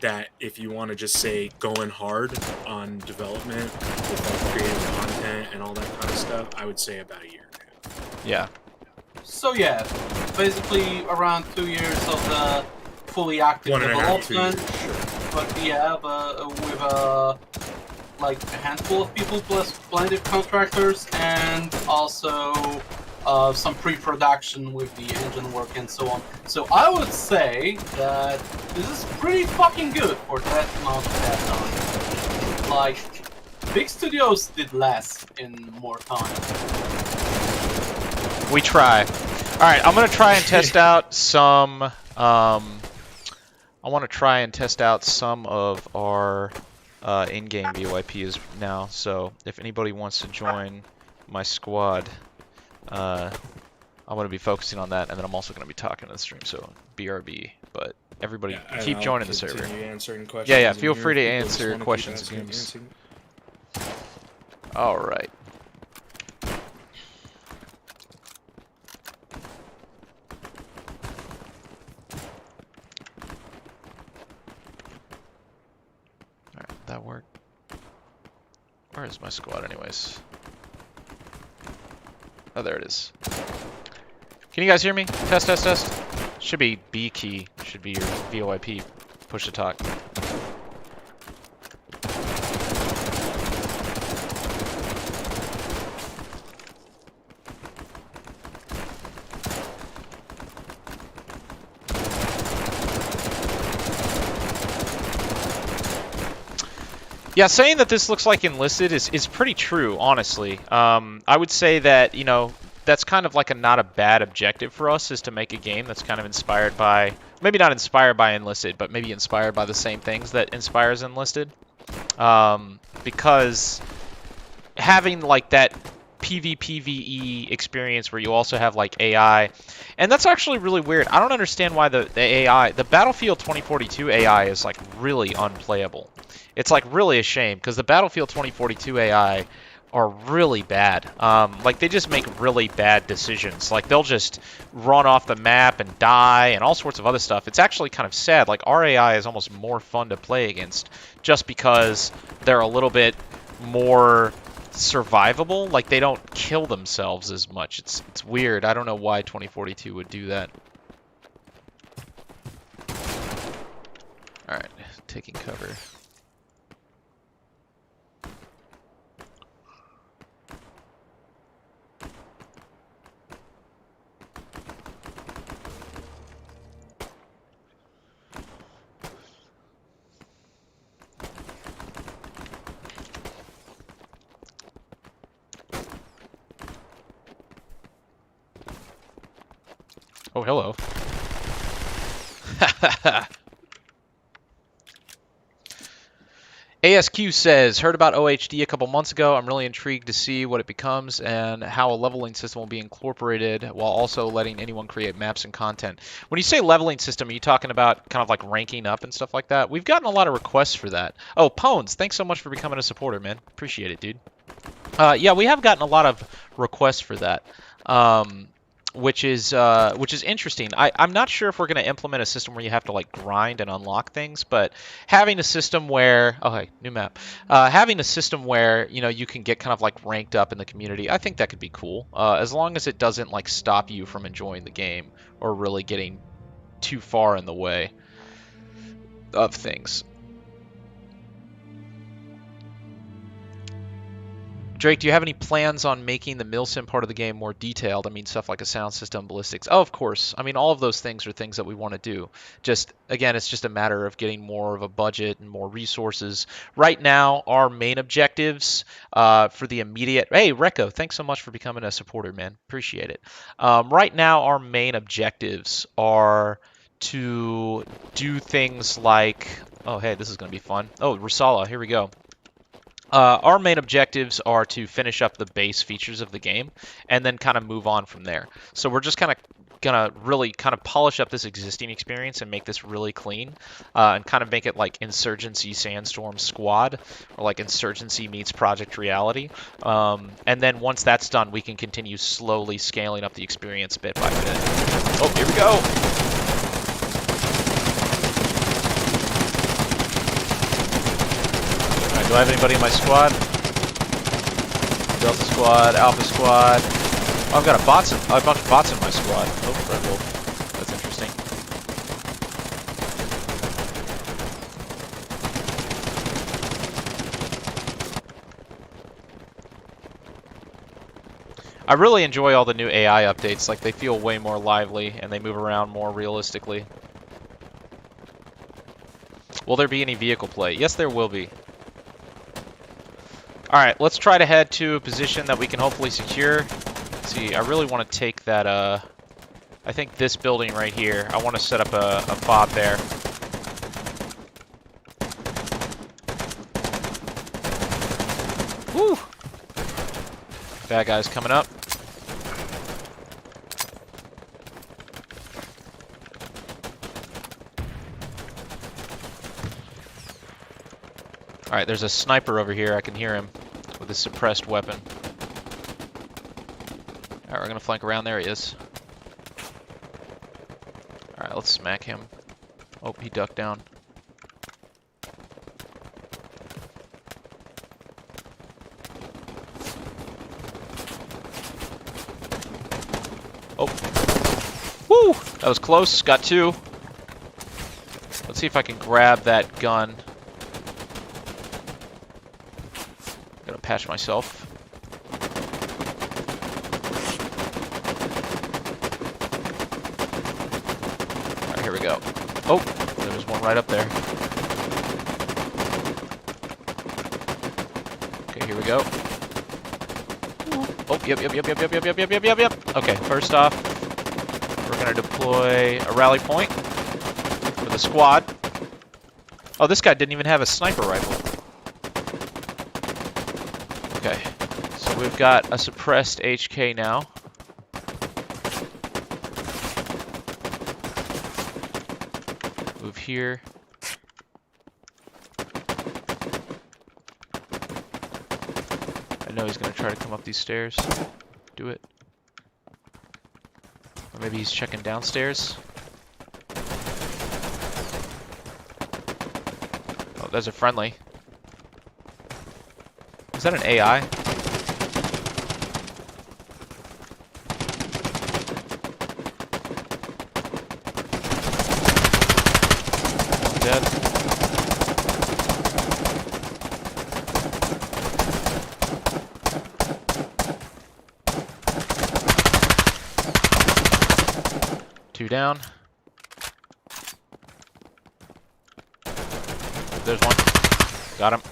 that if you want to just say going hard on development with like creative content and all that kind of stuff, I would say about 1.5 years. Yeah. So yeah, basically around 2 years of the fully active 1.5, 2 development. years, sure. But yeah, but with like a handful of people plus plenty of contractors, and also some pre-production with the engine work and so on. So I would say that this is pretty fucking good for that amount of that time. Like, big studios did less in more time. We try. right, I'm gonna try and test out some. I want to try and test out some of our in-game VoIPs now. So if anybody wants to join my squad, I'm going to be focusing on that, and then I'm also going to be talking to the stream. So BRB, but everybody keep joining the server. Answering questions Yeah. Feel free to answer questions. All right. Alright, that worked. Where is my squad anyways? Oh, there it is. Can you guys hear me? Test, test, test. Should be B key. Should be your VoIP push to talk. Yeah, saying that this looks like Enlisted is pretty true, honestly. I would say that, you know, that's kind of like not a bad objective for us, is to make a game that's kind of inspired by, maybe not inspired by Enlisted, but maybe inspired by the same things that inspires Enlisted. Because having like that PvPvE experience where you also have like AI, and that's actually really weird. I don't understand why the AI, the Battlefield 2042 AI is like really unplayable. It's like really a shame, because the Battlefield 2042 AI are really bad. Like they just make really bad decisions. Like they'll just run off the map and die and all sorts of other stuff. It's actually kind of sad. Like our AI is almost more fun to play against just because they're a little bit more survivable. Like they don't kill themselves as much. It's weird. I don't know why 2042 would do that. All right, taking cover. Oh, hello. ASQ says, heard about OHD a couple months ago. I'm really intrigued to see what it becomes and how a leveling system will be incorporated while also letting anyone create maps and content. When you say leveling system, are you talking about kind of like ranking up and stuff like that? We've gotten a lot of requests for that. Oh, Pones, thanks so much for becoming a supporter, man. Appreciate it, dude. Yeah, we have gotten a lot of requests for that. Which is interesting. I'm not sure if we're going to implement a system where you have to like grind and unlock things, but having a system where, oh hey, new map, having a system where, you know, you can get kind of like ranked up in the community, I think that could be cool, as long as it doesn't like stop you from enjoying the game or really getting too far in the way of things. Drake, do you have any plans on making the Milsim part of the game more detailed? I mean, stuff like a sound system, ballistics. Oh, of course. I mean, all of those things are things that we want to do. Just, again, it's just a matter of getting more of a budget and more resources. Right now, our main objectives for the immediate... Hey, Recco, thanks so much for becoming a supporter, man. Appreciate it. Right now, our main objectives are to do things like... Oh, hey, this is going to be fun. Oh, Rasala, here we go. Our main objectives are to finish up the base features of the game and then kind of move on from there. So we're just kind of gonna really kind of polish up this existing experience and make this really clean and kind of make it like Insurgency Sandstorm Squad or like Insurgency meets Project Reality. And then once that's done, we can continue slowly scaling up the experience bit by bit. Oh, here we go. Do I have anybody in my squad? Delta squad, Alpha squad. Oh, I've got a bunch of bots in my squad. Oh, Red Wolf. That's interesting. I really enjoy all the new AI updates. Like, they feel way more lively and they move around more realistically. Will there be any vehicle play? Yes, there will be. Alright, let's try to head to a position that we can hopefully secure. Let's see, I really want to take that I think this building right here. I want to set up a fob there. Woo! Bad guys coming up. Alright, there's a sniper over here. I can hear him with a suppressed weapon. Alright, we're gonna flank around. There he is. Alright, let's smack him. Oh, he ducked down. Oh. Woo! That was close. Got two. Let's see if I can grab that gun. Gotta patch myself. Alright, here we go. Oh, there was one right up there. Okay, here we go. Oh, yep. Okay, first off, we're gonna deploy a rally point for the squad. Oh, this guy didn't even have a sniper rifle. Okay, so we've got a suppressed HK now. Move here. I know he's gonna try to come up these stairs. Do it. Or maybe he's checking downstairs. Oh, there's a friendly. Is that an AI? One dead. Two down. There's one. Got him.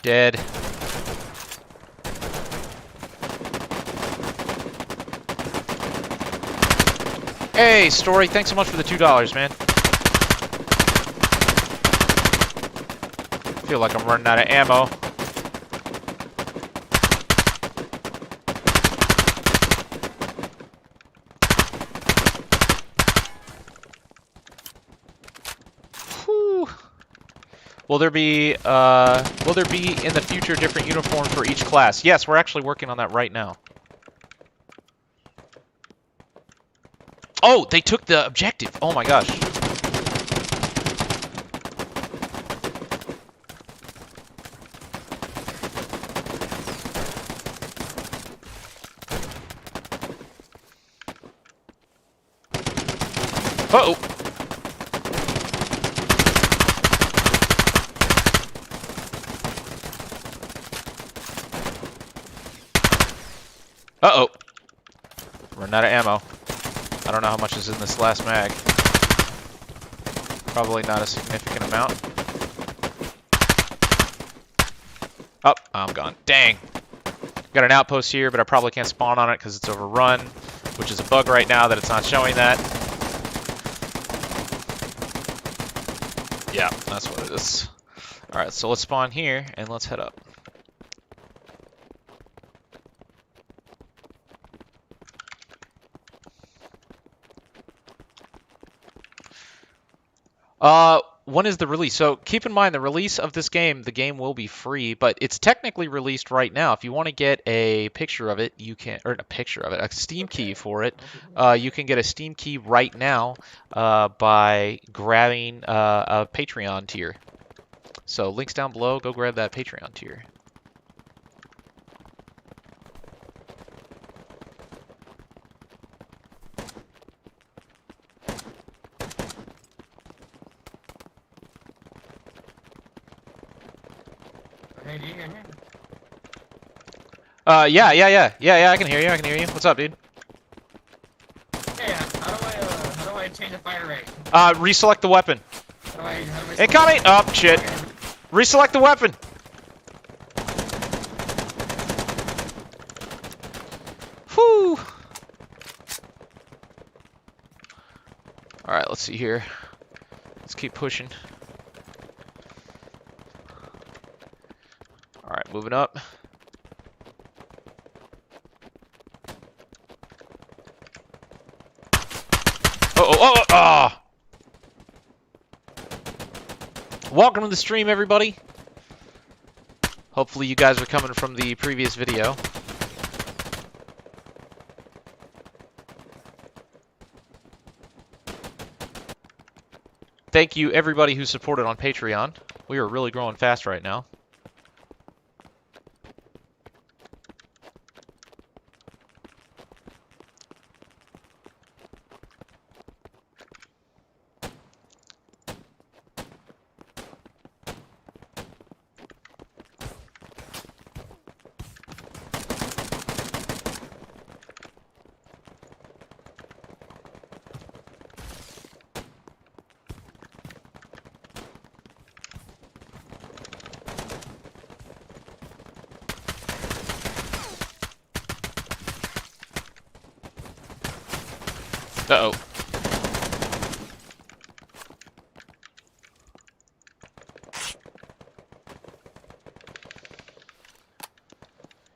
Dead. Hey, Story, thanks so much for the $2, man. Feel like I'm running out of ammo. Whew. Will there be in the future different uniforms for each class? Yes, we're actually working on that right now. Oh, they took the objective. Oh my gosh. Uh-oh. Uh-oh. Running out of ammo. I don't know how much is in this last mag. Probably not a significant amount. Oh, I'm gone. Dang. Got an outpost here, but I probably can't spawn on it because it's overrun, which is a bug right now that it's not showing that. Yeah, that's what it is. Alright, so let's spawn here and let's head up. When is the release? So keep in mind the release of this game, the game will be free, but it's technically released right now. If you want to get a picture of it, you can, or a picture of it, a Steam key for it, you can get a Steam key right now by grabbing a Patreon tier. So links down below, go grab that Patreon tier. Yeah, I can hear you. What's up, dude? I change the fire rate? Reselect the weapon. How do I Incoming! Oh, shit. Reselect the weapon. Whew. Alright, let's see here. Let's keep pushing. Alright, moving up. Oh! Welcome to the stream, everybody. Hopefully you guys are coming from the previous video. Thank you, everybody who supported on Patreon. We are really growing fast right now. Uh-oh.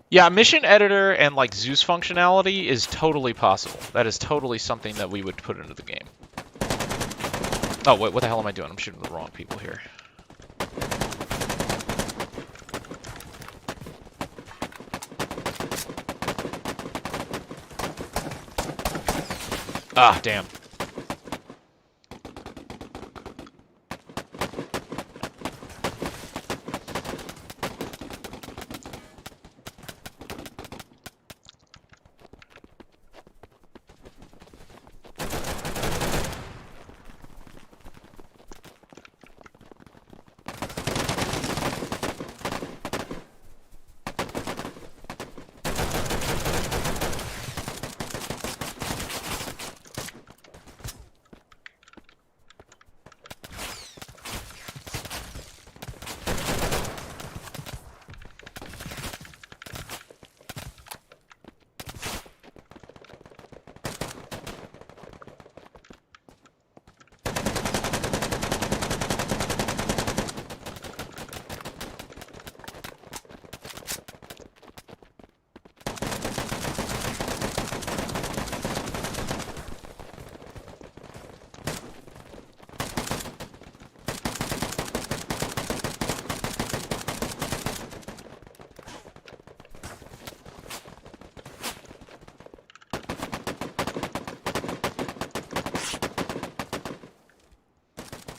Yeah, mission editor and like Zeus functionality is totally possible. That is totally something that we would put into the game. Oh, wait, what the hell am I doing? I'm shooting the wrong people here. Ah, damn.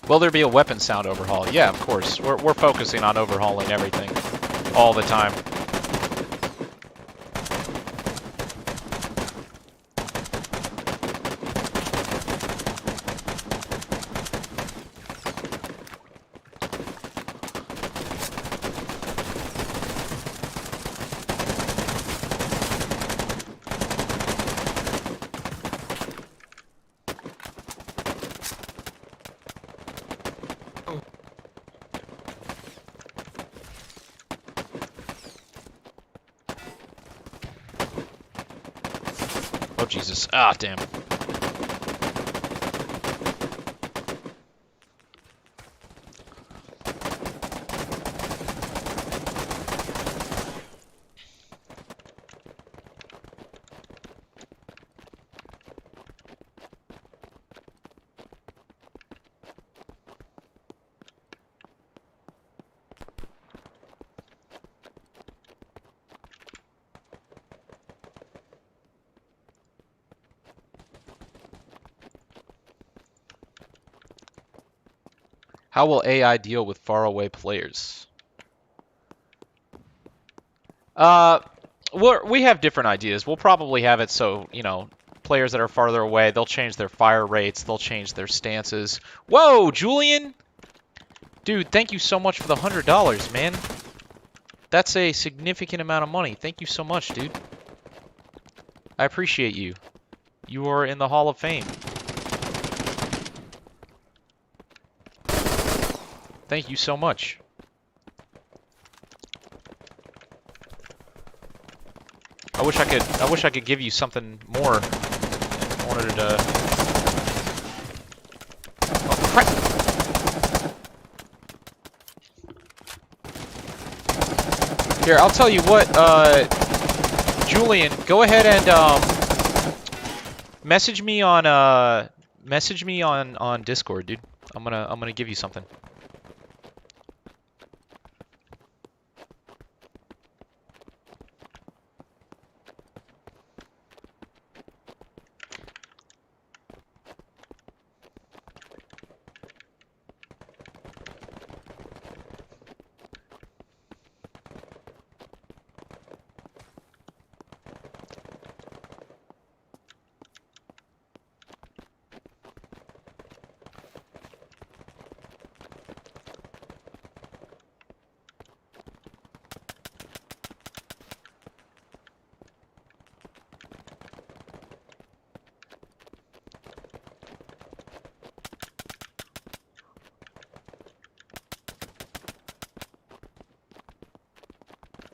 Will there be a weapon sound overhaul? Yeah, of course. We're focusing on overhauling everything all the time. Oh, Jesus. Ah, damn. How will AI deal with faraway players? We have different ideas. We'll probably have it so, you know, players that are farther away, they'll change their fire rates, they'll change their stances. Whoa, Julian! Dude, thank you so much for the $100, man. That's a significant amount of money. Thank you so much, dude. I appreciate you. You are in the Hall of Fame. Thank you so much. I wish I could give you something more in order to. Oh crap! Here, I'll tell you what, Julian, go ahead and message me on Discord, dude. I'm gonna give you something.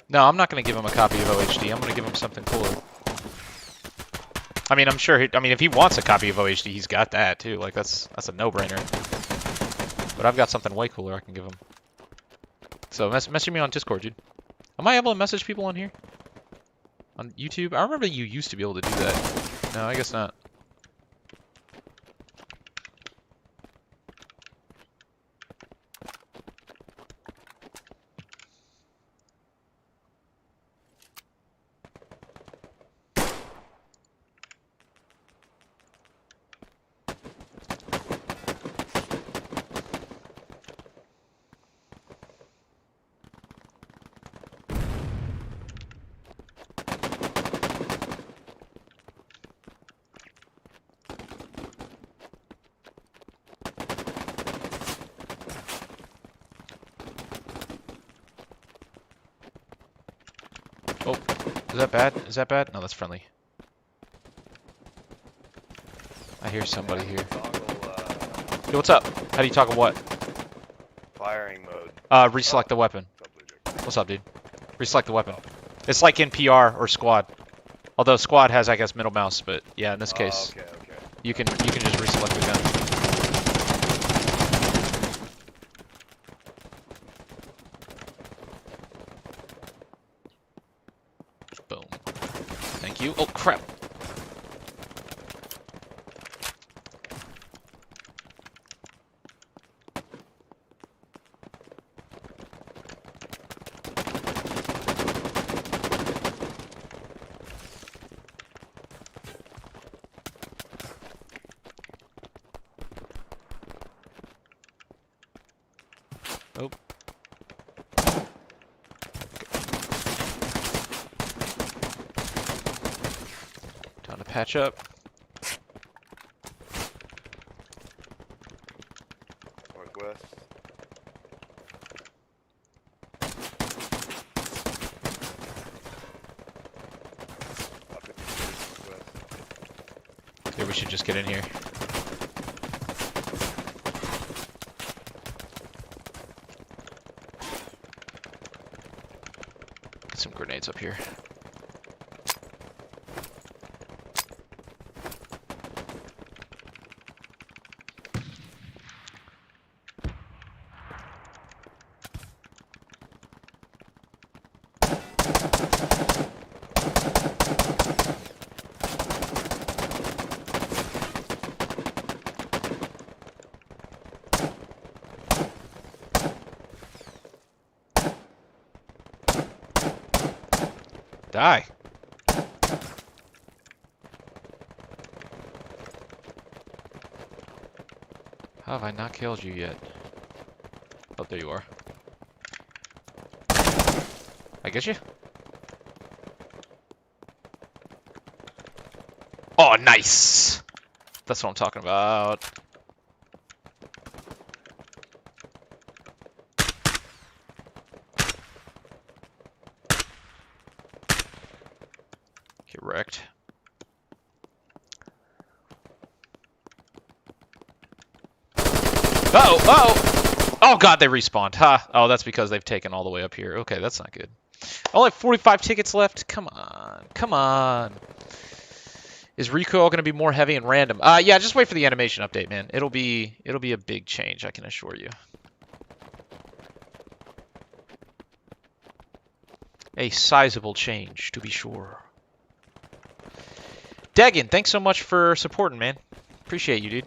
No, I'm not going to give him a copy of OHD. I'm going to give him something cooler. I mean, I'm sure. If he wants a copy of OHD, he's got that too. Like that's a no-brainer. But I've got something way cooler I can give him. So message me on Discord, dude. Am I able to message people on here? On YouTube? I remember you used to be able to do that. No, I guess not. Oh, is that bad? Is that bad? No, that's friendly. I hear somebody here. Yo, what's up? How do you toggle what? Firing mode. Reselect the weapon. What's up, dude? Reselect the weapon. It's like in PR or squad. Although squad has, I guess, middle mouse, but yeah, in this case, you can just reselect the gun. Boom. Thank you. Oh crap. Oh. Time to patch up. Northwest. Here, we should just get in here. Get some grenades up here. Die. How have I not killed you yet? Oh, there you are. I get you? Oh, nice! That's what I'm talking about. Get wrecked. Uh-oh! Uh-oh! Oh god, they respawned. Ha. Oh, that's because they've taken all the way up here. Okay, that's not good. Only 45 tickets left. Come on. Come on. Is recoil going to be more heavy and random? Yeah, just wait for the animation update, man. It'll be a big change, I can assure you. A sizable change, to be sure. Dagan, thanks so much for supporting, man. Appreciate you, dude.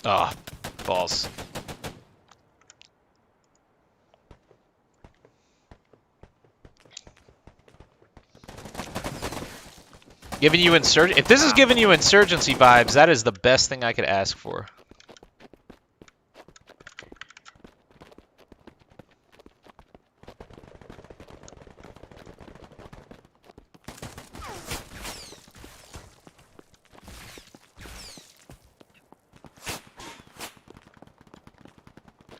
Ah, balls. Giving you insurg. If this is giving you insurgency vibes, that is the best thing I could ask for.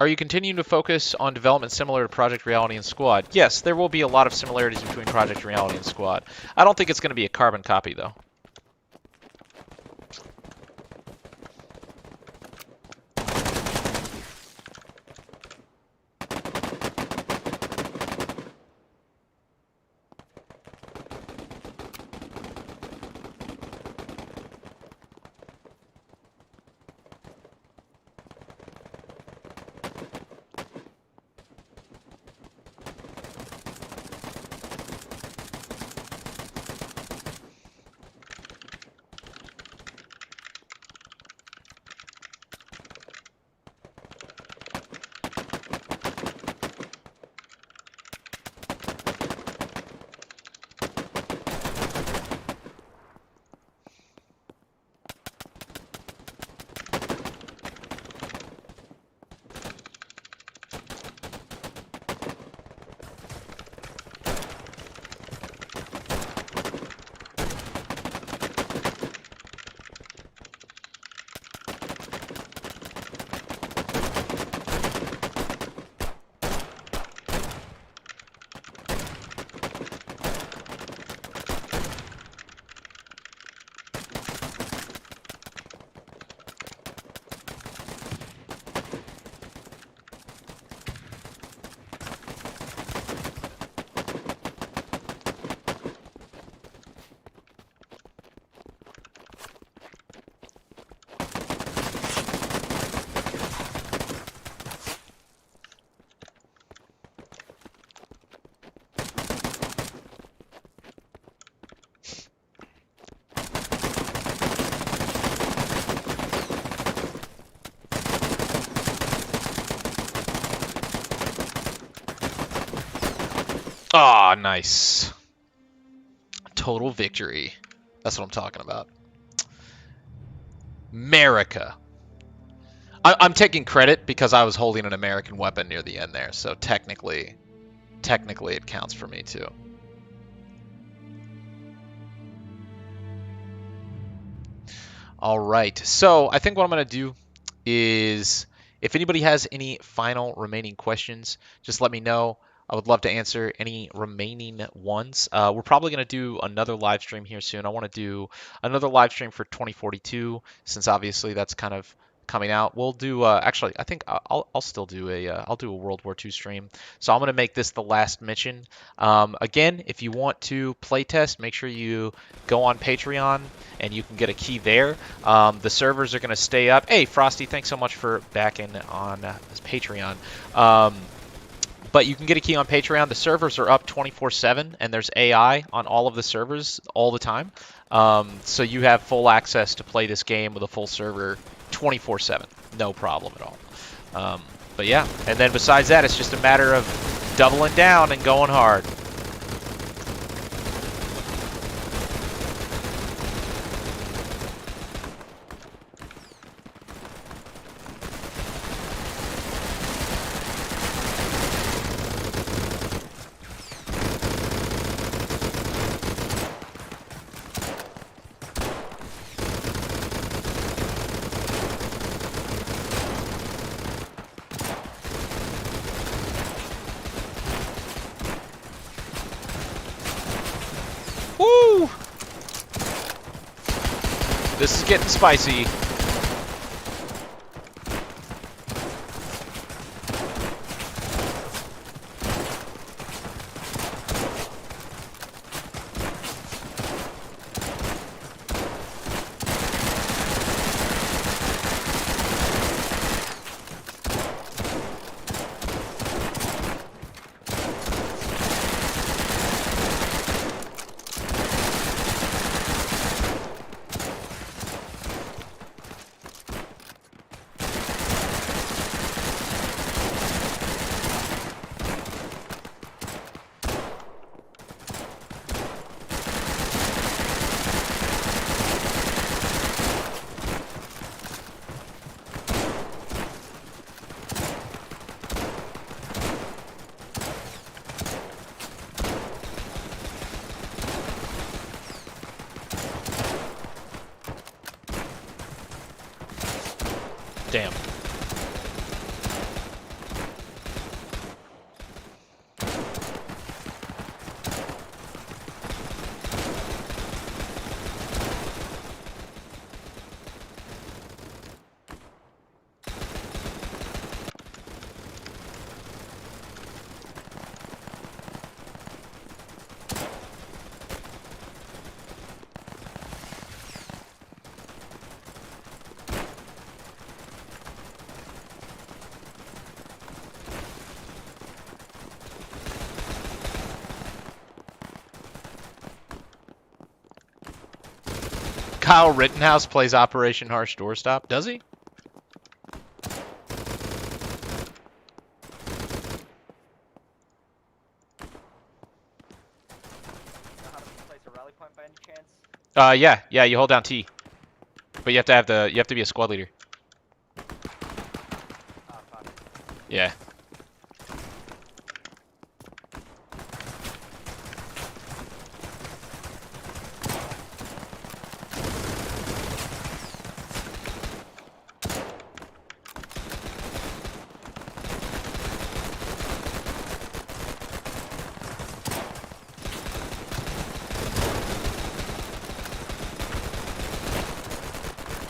Are you continuing to focus on development similar to Project Reality and Squad? Yes, there will be a lot of similarities between Project Reality and Squad. I don't think it's going to be a carbon copy, though. Ah, nice. Total victory. That's what I'm talking about. America. I'm taking credit because I was holding an American weapon near the end there, so technically it counts for me too. All right, so I think what I'm going to do is, if anybody has any final remaining questions, just let me know. I would love to answer any remaining ones. We're probably going to do another live stream here soon. I want to do another live stream for 2042 since obviously that's kind of coming out. We'll do actually I think I'll still do a I'll do a World War II stream. So I'm going to make this the last mission. Again, if you want to playtest, make sure you go on Patreon and you can get a key there. The servers are going to stay up. Hey Frosty, thanks so much for backing on this Patreon. But you can get a key on Patreon. The servers are up 24/7, and there's AI on all of the servers all the time. So you have full access to play this game with a full server 24/7. No problem at all. But yeah, and then besides that, it's just a matter of doubling down and going hard. Woo! This is getting spicy. Damn. Kyle Rittenhouse plays Operation Harsh Doorstop, does he? Yeah, you hold down T. But you have to be a squad leader. Yeah.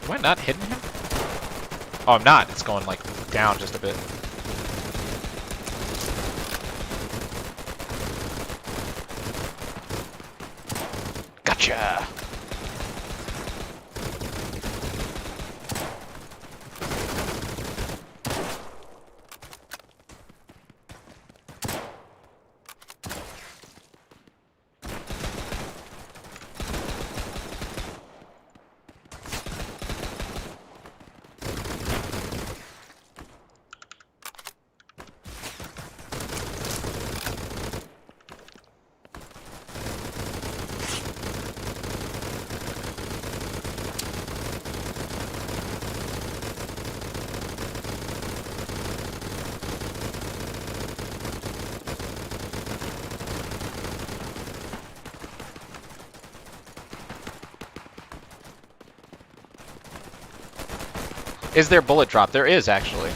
Am I not hitting him? Oh, I'm not. It's going, like, down just a bit. Gotcha! Is there bullet drop? There is, actually.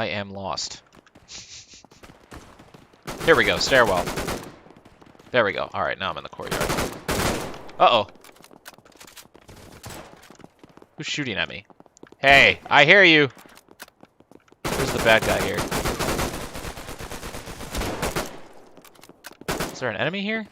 I am lost. Here we go, stairwell. There we go. Alright, now I'm in the courtyard. Uh-oh. Who's shooting at me? Hey, I hear you. Who's the bad guy here? Is there an enemy here?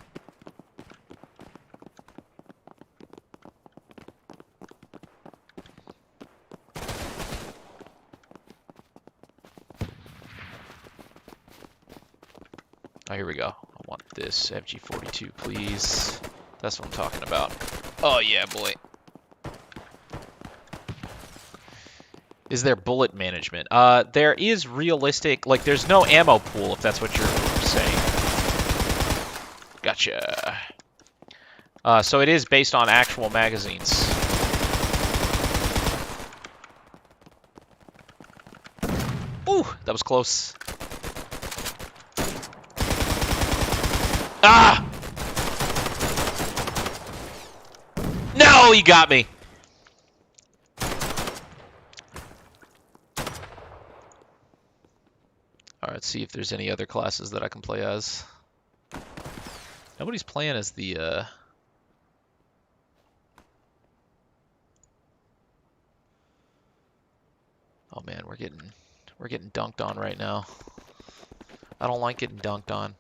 Oh, here we go. I want this FG42, please. That's what I'm talking about. Oh, yeah, boy. Is there bullet management? There is realistic, like, there's no ammo pool, if that's what you're saying. Gotcha. So it is based on actual magazines. Ooh, that was close. Ah! No, he got me. Alright, let's see if there's any other classes that I can play as. Nobody's playing as the, Oh man, we're getting dunked on right now. I don't like getting dunked on.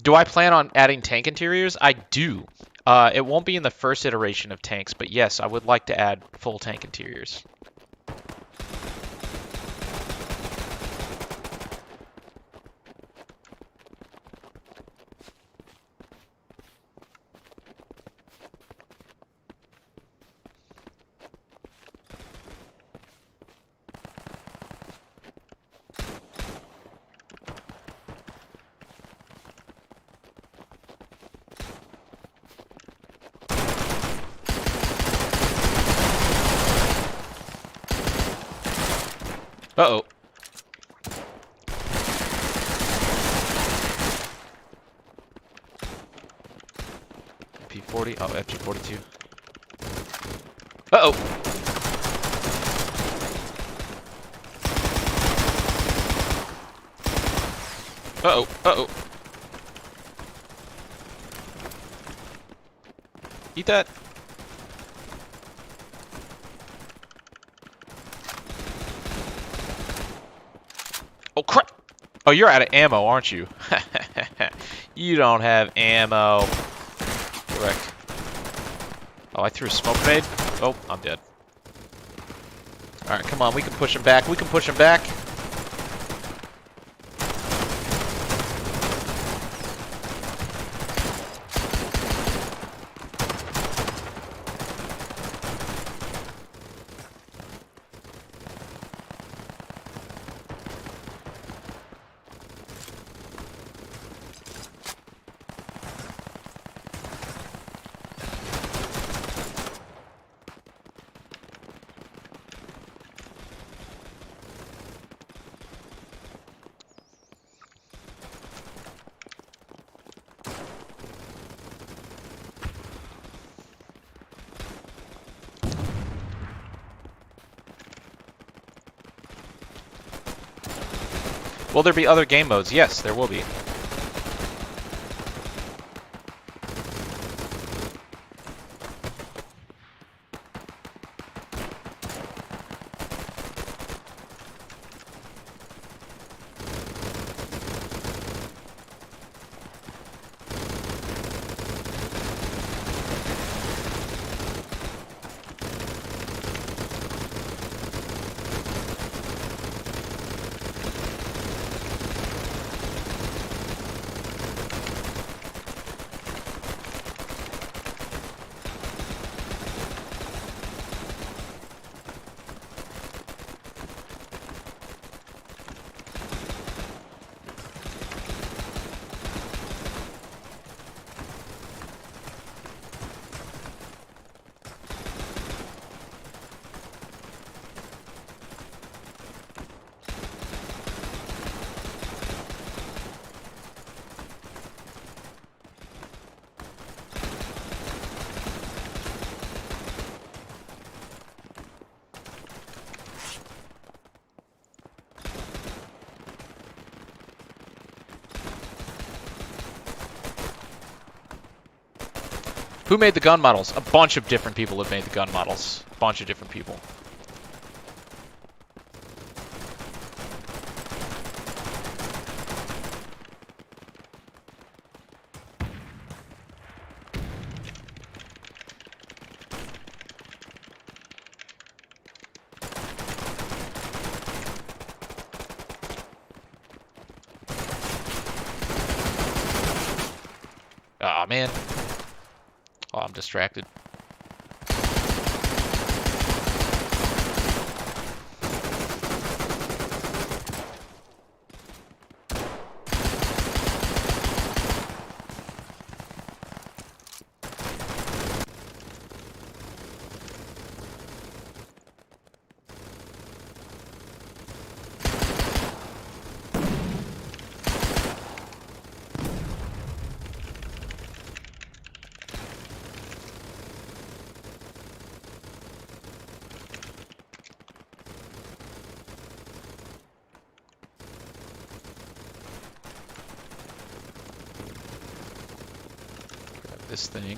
Do I plan on adding tank interiors? I do. It won't be in the first iteration of tanks, but yes, I would like to add full tank interiors. Uh-oh. P40. Oh, FG42. Uh-oh. Uh-oh. Uh-oh. Eat that. Oh, crap! Oh, you're out of ammo, aren't you? You don't have ammo. Correct. Oh, I threw a smoke grenade? Oh, I'm dead. Alright, come on, we can push him back. We can push him back. Will there be other game modes? Yes, there will be. Who made the gun models? A bunch of different people have made the gun models. A bunch of different people. Aw, man. Oh, I'm distracted. Grab this thing.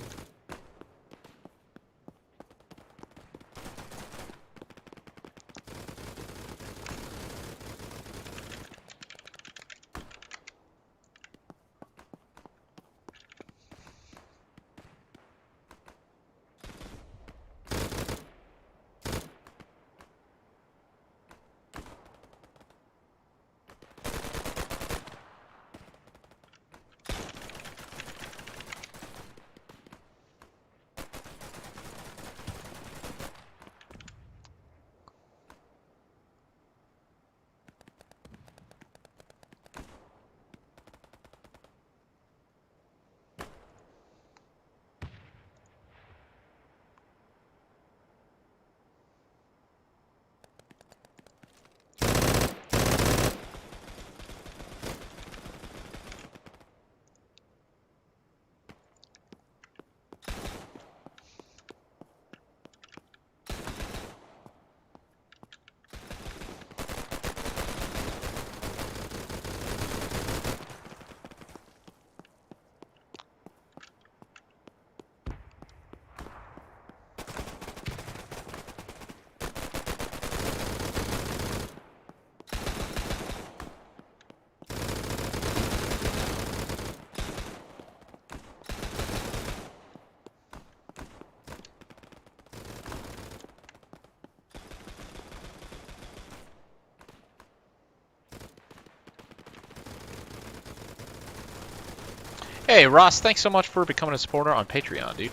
Hey, Ross, thanks so much for becoming a supporter on Patreon, dude.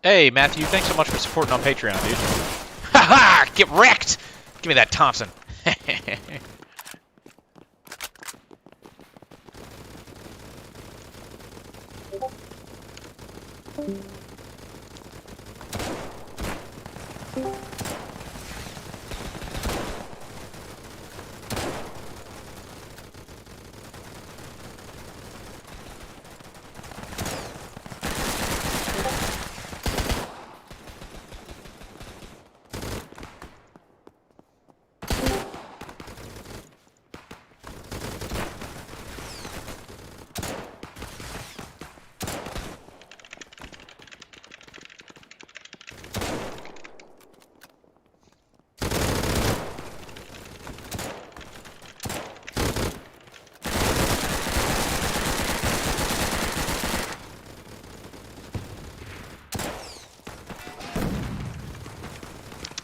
Hey, Matthew, thanks so much for supporting on Patreon, dude. Haha! Get wrecked! Give me that Thompson.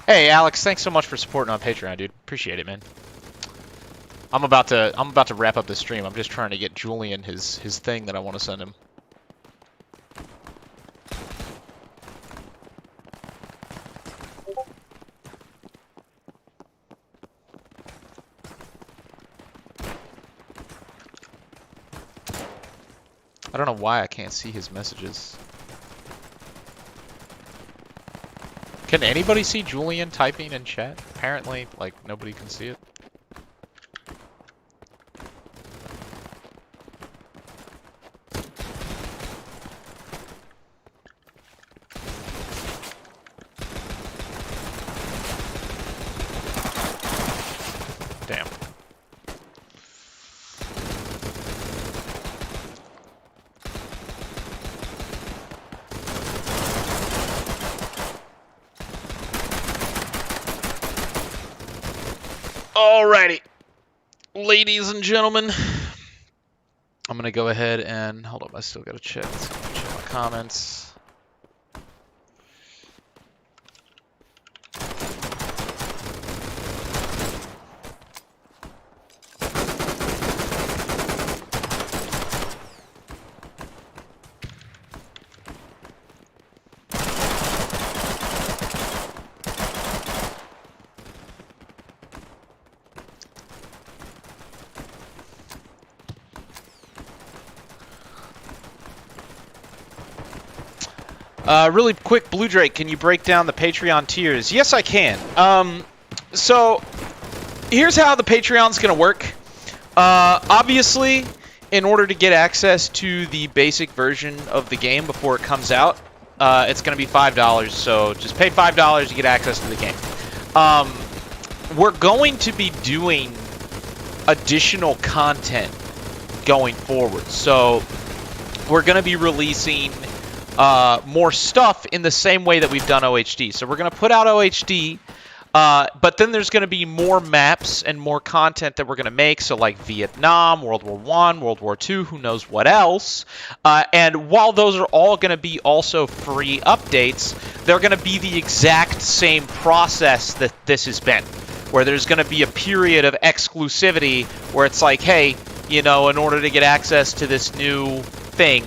Hey, Alex, thanks so much for supporting on Patreon, dude. Appreciate it, man. I'm about to wrap up the stream. I'm just trying to get Julian his thing that I want to send him. I don't know why I can't see his messages. Can anybody see Julian typing in chat? Apparently, like, nobody can see it. Damn. Alrighty, ladies and gentlemen, I'm gonna go ahead and hold up. I still gotta check my comments. Really quick, Blue Drake, can you break down the Patreon tiers? Yes, I can. So, here's how the Patreon's going to work. Obviously, in order to get access to the basic version of the game before it comes out, it's going to be $5, so just pay $5 to get access to the game. We're going to be doing additional content going forward. So, we're going to be releasing more stuff in the same way that we've done OHD. So we're going to put out OHD, but then there's going to be more maps and more content that we're going to make. So like Vietnam, World War I, World War II, who knows what else. And while those are all going to be also free updates, they're going to be the exact same process that this has been, where there's going to be a period of exclusivity where it's like, hey, you know, in order to get access to this new thing,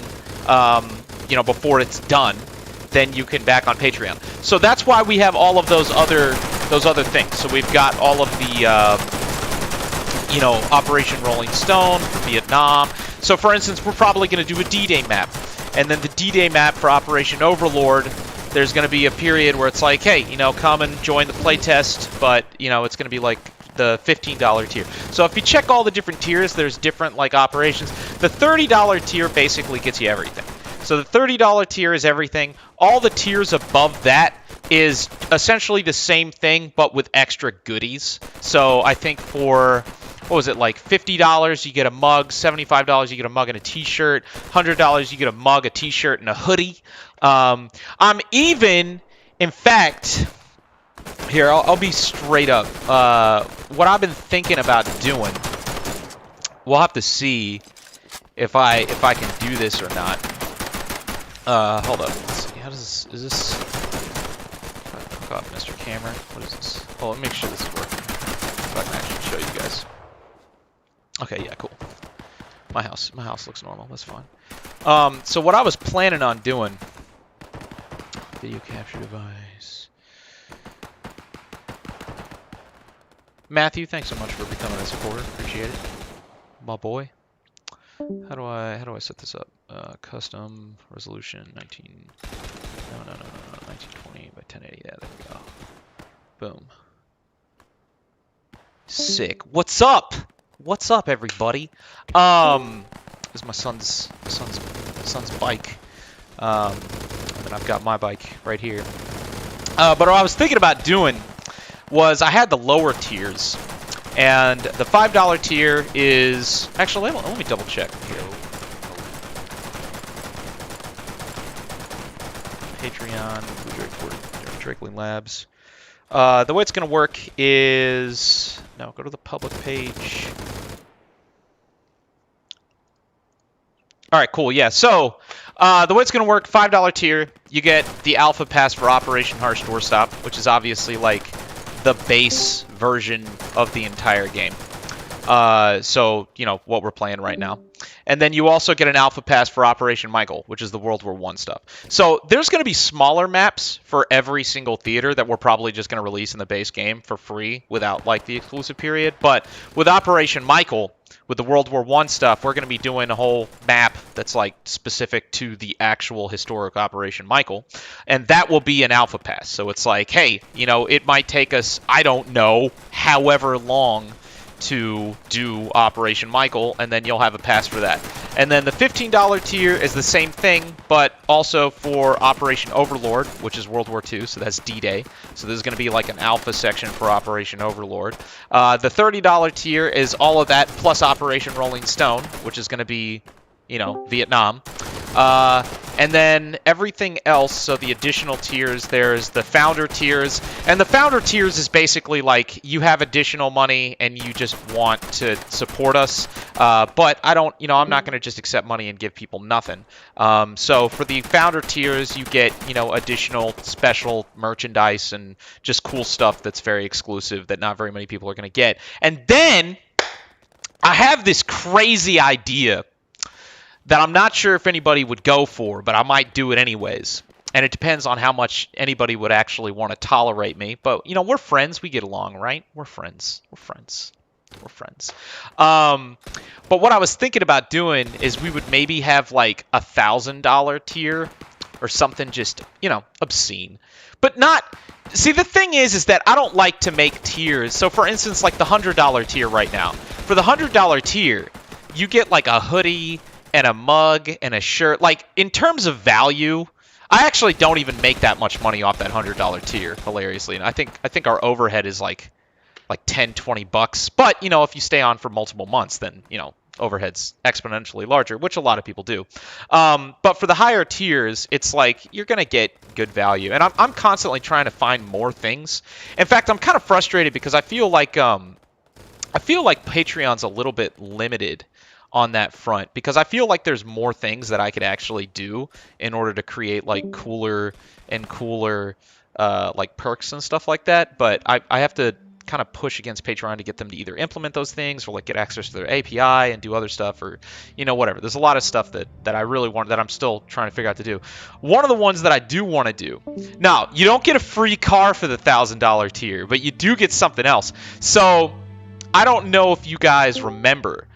you know, before it's done, then you can back on Patreon. So that's why we have all of those other things. So we've got all of the, you know, Operation Rolling Stone, Vietnam. So for instance, we're probably going to do a D-Day map. And then the D-Day map for Operation Overlord, there's going to be a period where it's like, hey, you know, come and join the playtest, but, you know, it's going to be like the $15 tier. So if you check all the different tiers, there's different, like, operations. The $30 tier basically gets you everything. So the $30 tier is everything. All the tiers above that is essentially the same thing, but with extra goodies. So I think for, what was it, like $50 you get a mug, $75 you get a mug and a t-shirt, $100 you get a mug, a t-shirt, and a hoodie. I'm even, in fact, Here, I'll be straight up. What I've been thinking about doing, we'll have to see if I can do this or not. Hold up. Let's see. How does this? Is this? Hook up, Mr. Camera. What is this? Oh, let me make sure this is working. If I can actually show you guys. Okay, yeah, cool. My house looks normal. That's fine. So what I was planning on doing. Video capture device. Matthew, thanks so much for becoming a supporter. Appreciate it, my boy. How do I set this up? Custom resolution 1920 by 1080. Yeah, there we go. Boom. Sick. What's up? What's up, everybody? This is my son's bike. And then I've got my bike right here. But what I was thinking about doing was I had the lower tiers, and the $5 tier is actually let me double check here. Patreon, Drakeling Labs. The way it's going to work is no, go to the public page. All right, cool. Yeah, so the way it's going to work, $5 tier, you get the alpha pass for Operation Harsh Doorstop, which is obviously like the base version of the entire game. So, you know, what we're playing right now. And then you also get an alpha pass for Operation Michael, which is the World War I stuff. So there's going to be smaller maps for every single theater that we're probably just going to release in the base game for free without, like, the exclusive period. But with Operation Michael, with the World War I stuff, we're going to be doing a whole map that's, like, specific to the actual historic Operation Michael. And that will be an alpha pass. So it's like, hey, you know, it might take us, I don't know, however long to do Operation Michael, and then you'll have a pass for that. And then the $15 tier is the same thing, but also for Operation Overlord, which is World War II, so that's D-Day. So there's going to be like an alpha section for Operation Overlord. The $30 tier is all of that, plus Operation Rolling Stone, which is going to be, you know, Vietnam. And then everything else, so the additional tiers, there's the founder tiers. And the founder tiers is basically like you have additional money and you just want to support us. But I don't, you know, I'm not going to just accept money and give people nothing. So for the founder tiers, you get, you know, additional special merchandise and just cool stuff that's very exclusive that not very many people are going to get. And then I have this crazy idea that I'm not sure if anybody would go for, but I might do it anyways. And it depends on how much anybody would actually want to tolerate me. But, you know, we're friends. We get along, right? We're friends. We're friends. We're friends. But what I was thinking about doing is we would maybe have, like, a $1,000 tier or something just, you know, obscene. But not... See, the thing is that I don't like to make tiers. So, for instance, like the $100 tier right now. For the $100 tier, you get, like, a hoodie and a mug and a shirt. Like, in terms of value, I actually don't even make that much money off that $100 tier, hilariously. And I think our overhead is like 10, 20 bucks. But, you know, if you stay on for multiple months, then, you know, overhead's exponentially larger, which a lot of people do. But for the higher tiers, it's like you're going to get good value. And I'm constantly trying to find more things. In fact, I'm kind of frustrated because I feel like Patreon's a little bit limited on that front, because I feel like there's more things that I could actually do in order to create like cooler like perks and stuff like that. But I have to kind of push against Patreon to get them to either implement those things or like get access to their API and do other stuff, or, you know, whatever. There's a lot of stuff that I really want, that I'm still trying to figure out to do. One of the ones that I do want to do, now, you don't get a free car for the $1,000 tier, but you do get something else. So I don't know if you guys remember,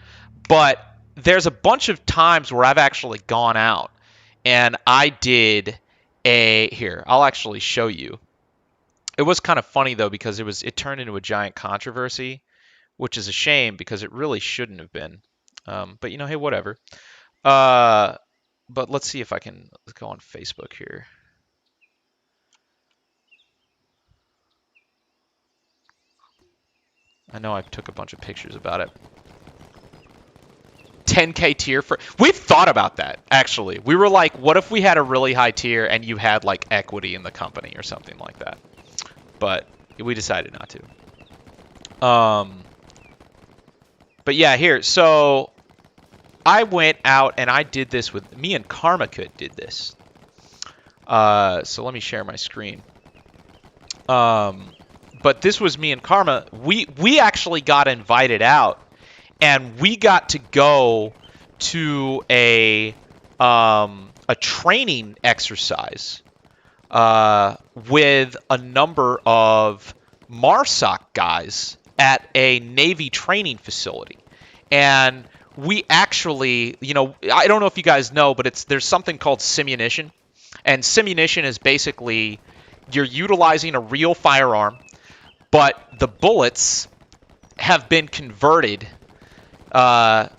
but there's a bunch of times where I've actually gone out and I did here, I'll actually show you. It was kind of funny though, because it turned into a giant controversy, which is a shame because it really shouldn't have been. But you know, hey, whatever. But let's see if I can, let's go on Facebook here. I know I took a bunch of pictures about it. 10K tier for... We've thought about that, actually. We were like, what if we had a really high tier and you had, like, equity in the company or something like that? But We decided not to. But yeah, here. So I went out and I did this with me and Karmakut did this. So let me share my screen. But this was me and Karma. We actually got invited out, and we got to go to a training exercise with a number of MARSOC guys at a Navy training facility. And we actually, you know, I don't know if you guys know, but there's something called simunition. And simunition is basically you're utilizing a real firearm, but the bullets have been converted. The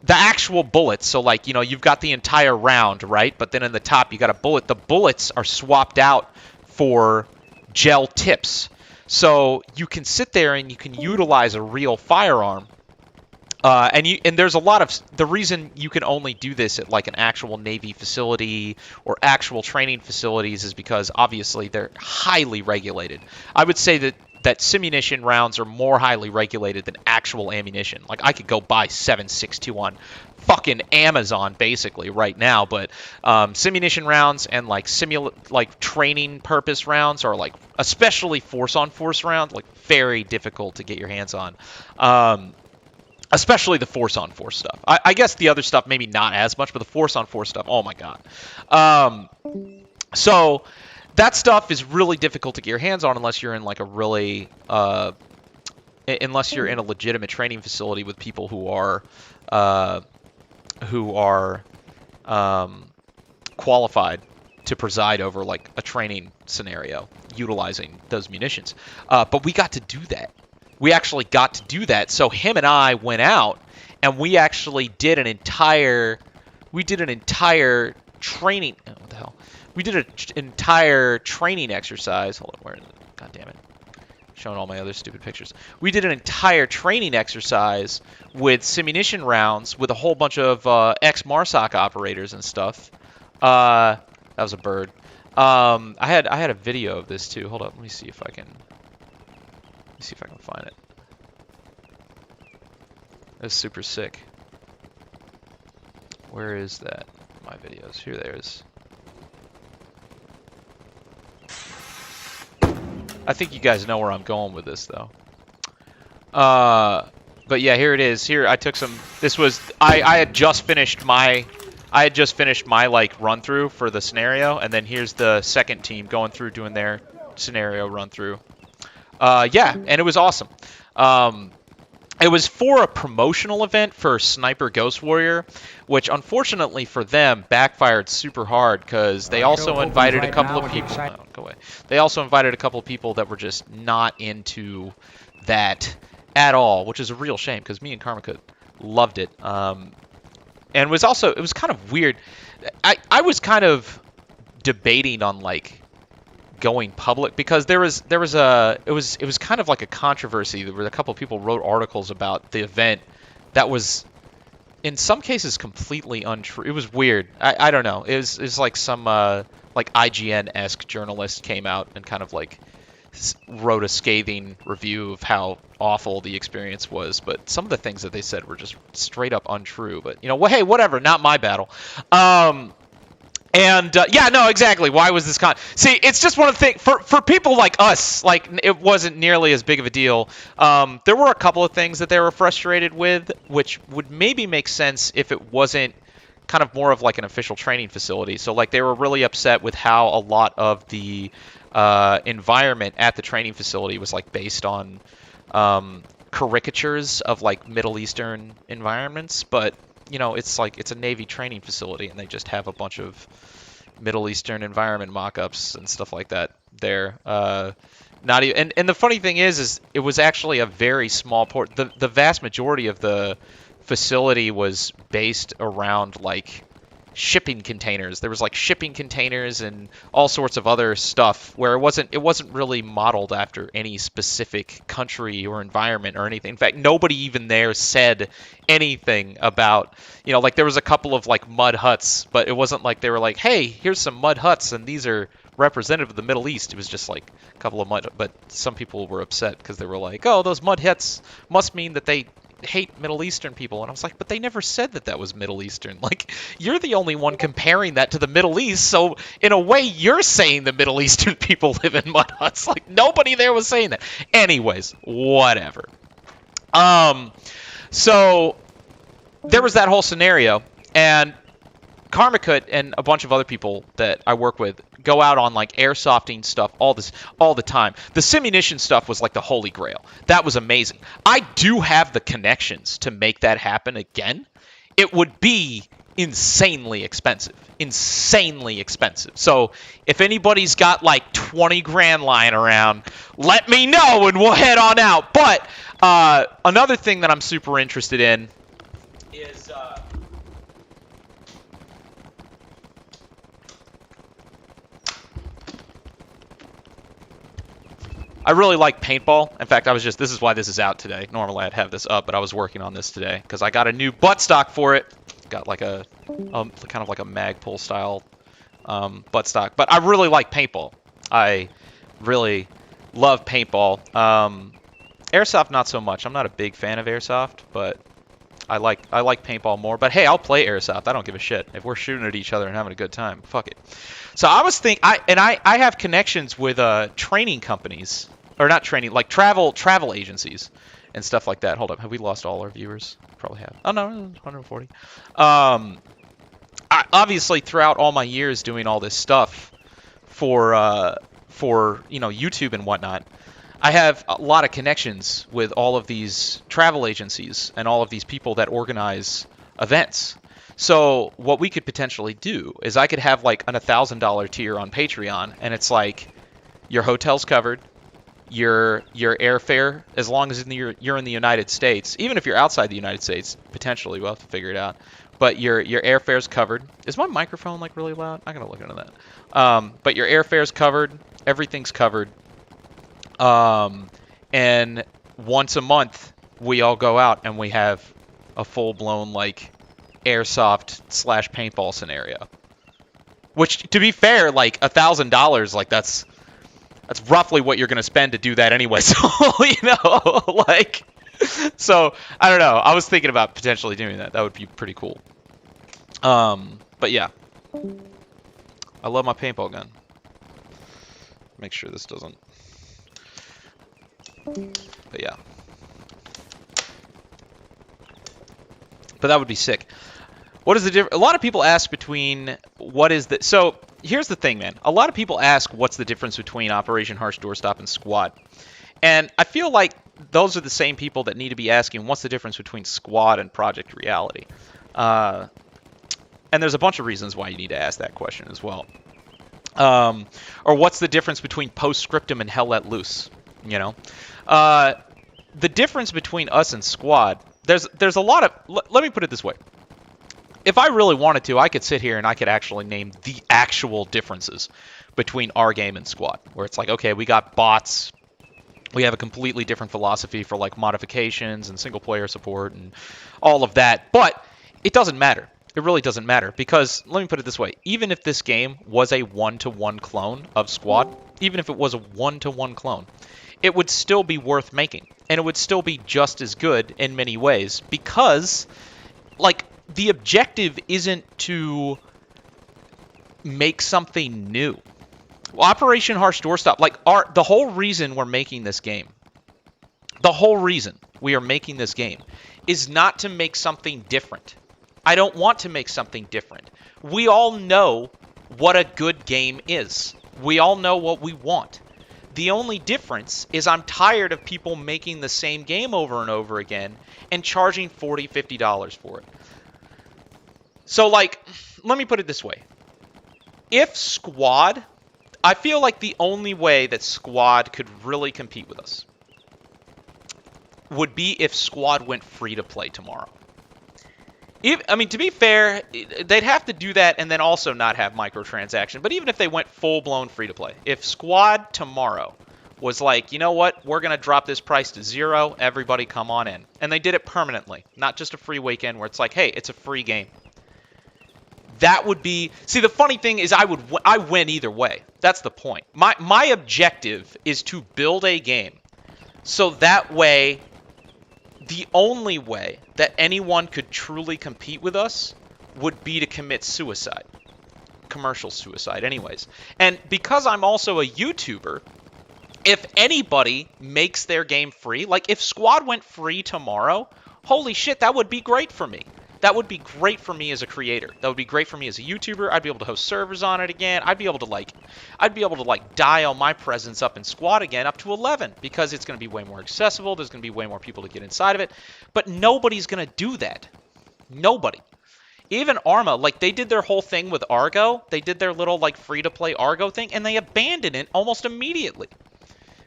actual bullets, so like, you know, you've got the entire round, right? But then in the top, you got a bullet. The bullets are swapped out for gel tips. So you can sit there and you can utilize a real firearm. And there's a lot of the reason you can only do this at like an actual Navy facility or actual training facilities is because obviously they're highly regulated. I would say that simunition rounds are more highly regulated than actual ammunition. Like I could go buy 7.62 on fucking Amazon basically right now, but simunition rounds and like training purpose rounds are like, especially force on force rounds, like very difficult to get your hands on. Especially the force-on-force stuff. I guess the other stuff maybe not as much, but the force-on-force stuff, oh my god. So that stuff is really difficult to get your hands on unless you're in like a really, unless you're in a legitimate training facility with people who are qualified to preside over like a training scenario utilizing those munitions. But we got to do that. We actually got to do that. So him and I went out and we actually did an entire training. Oh, what the hell? We did an entire training exercise. Hold on, where is it? God damn it. Showing all my other stupid pictures. We did an entire training exercise with simunition rounds with a whole bunch of ex-MARSOC operators and stuff. That was a bird. I had a video of this too. Hold up, let me see if I can find it. That's super sick. Where is that? My videos. Here there is. I think you guys know where I'm going with this though. But yeah, here it is. Here I took some. This was I had just finished my like run through for the scenario, and then here's the second team going through doing their scenario run through. Yeah, and it was awesome. It was for a promotional event for Sniper Ghost Warrior, which unfortunately for them backfired super hard because they also invited a couple of people. Oh, go away. They also invited a couple of people that were just not into that at all, which is a real shame because me and Karmakut loved it. And it was kind of weird. I was kind of debating on like going public because it was kind of like a controversy. There were a couple of people wrote articles about the event that was in some cases completely untrue. It was weird. I don't know. It was like some like IGN-esque journalist came out and kind of like wrote a scathing review of how awful the experience was, but some of the things that they said were just straight up untrue. But you know, hey, whatever, not my battle. Yeah, no, exactly. Why was this See, it's just one of the things for people like us. Like, it wasn't nearly as big of a deal. There were a couple of things that they were frustrated with, which would maybe make sense if it wasn't kind of more of like an official training facility. So, like, they were really upset with how a lot of the environment at the training facility was like based on caricatures of like Middle Eastern environments, but you know, it's like it's a Navy training facility, and they just have a bunch of Middle Eastern environment mock-ups and stuff like that there. Not even, and the funny thing is it was actually a very small port. The vast majority of the facility was based around like shipping containers. There was like shipping containers and all sorts of other stuff where it wasn't really modeled after any specific country or environment or anything. In fact, nobody even there said anything about, you know, like there was a couple of like mud huts, but it wasn't like they were like, hey, here's some mud huts and these are representative of the Middle East. It was just like a couple of mud, but some people were upset because they were like, oh, those mud hits must mean that they hate Middle Eastern people. And I was like, but they never said that that was Middle Eastern. Like, you're the only one comparing that to the Middle East, so in a way you're saying the Middle Eastern people live in mud huts. Like, nobody there was saying that. Anyways, whatever. So there was that whole scenario, and Karmakut and a bunch of other people that I work with go out on like airsofting stuff all the time. The simunition stuff was like the holy grail. That was amazing. I do have the connections to make that happen again. It would be insanely expensive. Insanely expensive. So if anybody's got like 20 grand lying around, let me know and we'll head on out. But another thing that I'm super interested in is I really like paintball. In fact, this is why this is out today. Normally I'd have this up, but I was working on this today because I got a new buttstock for it. Got like a kind of like a Magpul style buttstock. But I really like paintball. I really love paintball. Airsoft, not so much. I'm not a big fan of airsoft, but I like paintball more. But hey, I'll play airsoft. I don't give a shit. If we're shooting at each other and having a good time, fuck it. So I was thinking, I have connections with training companies, or not training, like travel agencies and stuff like that. Hold up, have we lost all our viewers? Probably have. Oh no, 140. Obviously, throughout all my years doing all this stuff for YouTube and whatnot, I have a lot of connections with all of these travel agencies and all of these people that organize events. So what we could potentially do is I could have like an $1,000 tier on Patreon, and it's like your hotel's covered, your airfare, as long as you're in the United States. Even if you're outside the United States, potentially we'll have to figure it out. But your airfare's covered. Is my microphone like really loud? I'm gonna look into that. But your airfare's covered, everything's covered. And once a month we all go out and we have a full-blown like airsoft / paintball scenario, which, to be fair, like $1,000, like that's roughly what you're gonna spend to do that anyway. So like, so I don't know, I was thinking about potentially doing that. That would be pretty cool. But yeah, I love my paintball gun. Make sure this doesn't, but yeah, but that would be sick. What is the difference? A lot of people ask between what is the... So here's the thing, man. A lot of people ask what's the difference between Operation Harsh Doorstop and Squad. And I feel like those are the same people that need to be asking what's the difference between Squad and Project Reality. And there's a bunch of reasons why you need to ask that question as well. Or what's the difference between Postscriptum and Hell Let Loose? You know? The difference between us and Squad, there's a lot of... Let me put it this way. If I really wanted to, I could sit here and I could actually name the actual differences between our game and Squad. Where it's like, okay, we got bots. We have a completely different philosophy for like modifications and single player support and all of that. But it doesn't matter. It really doesn't matter. Because, let me put it this way. Even if this game was a 1-to-1 clone of Squad, even if it was a 1-to-1 clone, it would still be worth making. And it would still be just as good in many ways. Because, like... the objective isn't to make something new. Operation Harsh Doorstop, like the whole reason we're making this game, the whole reason we are making this game is not to make something different. I don't want to make something different. We all know what a good game is. We all know what we want. The only difference is I'm tired of people making the same game over and over again and charging $40, $50 for it. So, like, let me put it this way. If Squad, I feel like the only way that Squad could really compete with us would be if Squad went free to play tomorrow. I mean, to be fair, they'd have to do that and then also not have microtransaction. But even if they went full-blown free to play, if Squad tomorrow was like, you know what, we're going to drop this price to $0, everybody come on in. And they did it permanently, not just a free weekend where it's like, hey, it's a free game. that would be... See, the funny thing is I win either way. That's the point. My objective is to build a game so that way, the only way that anyone could truly compete with us would be to commit suicide. Commercial suicide anyways. And because I'm also a YouTuber, if anybody makes their game free, like if Squad went free tomorrow, holy shit, that would be great for me. That would be great for me as a creator. That would be great for me as a YouTuber. I'd be able to host servers on it again. I'd be able to dial my presence up in Squad again up to 11 because it's going to be way more accessible. There's going to be way more people to get inside of it. But nobody's going to do that. Nobody. Even Arma, like they did their whole thing with Argo. They did their little like free-to-play Argo thing and they abandoned it almost immediately.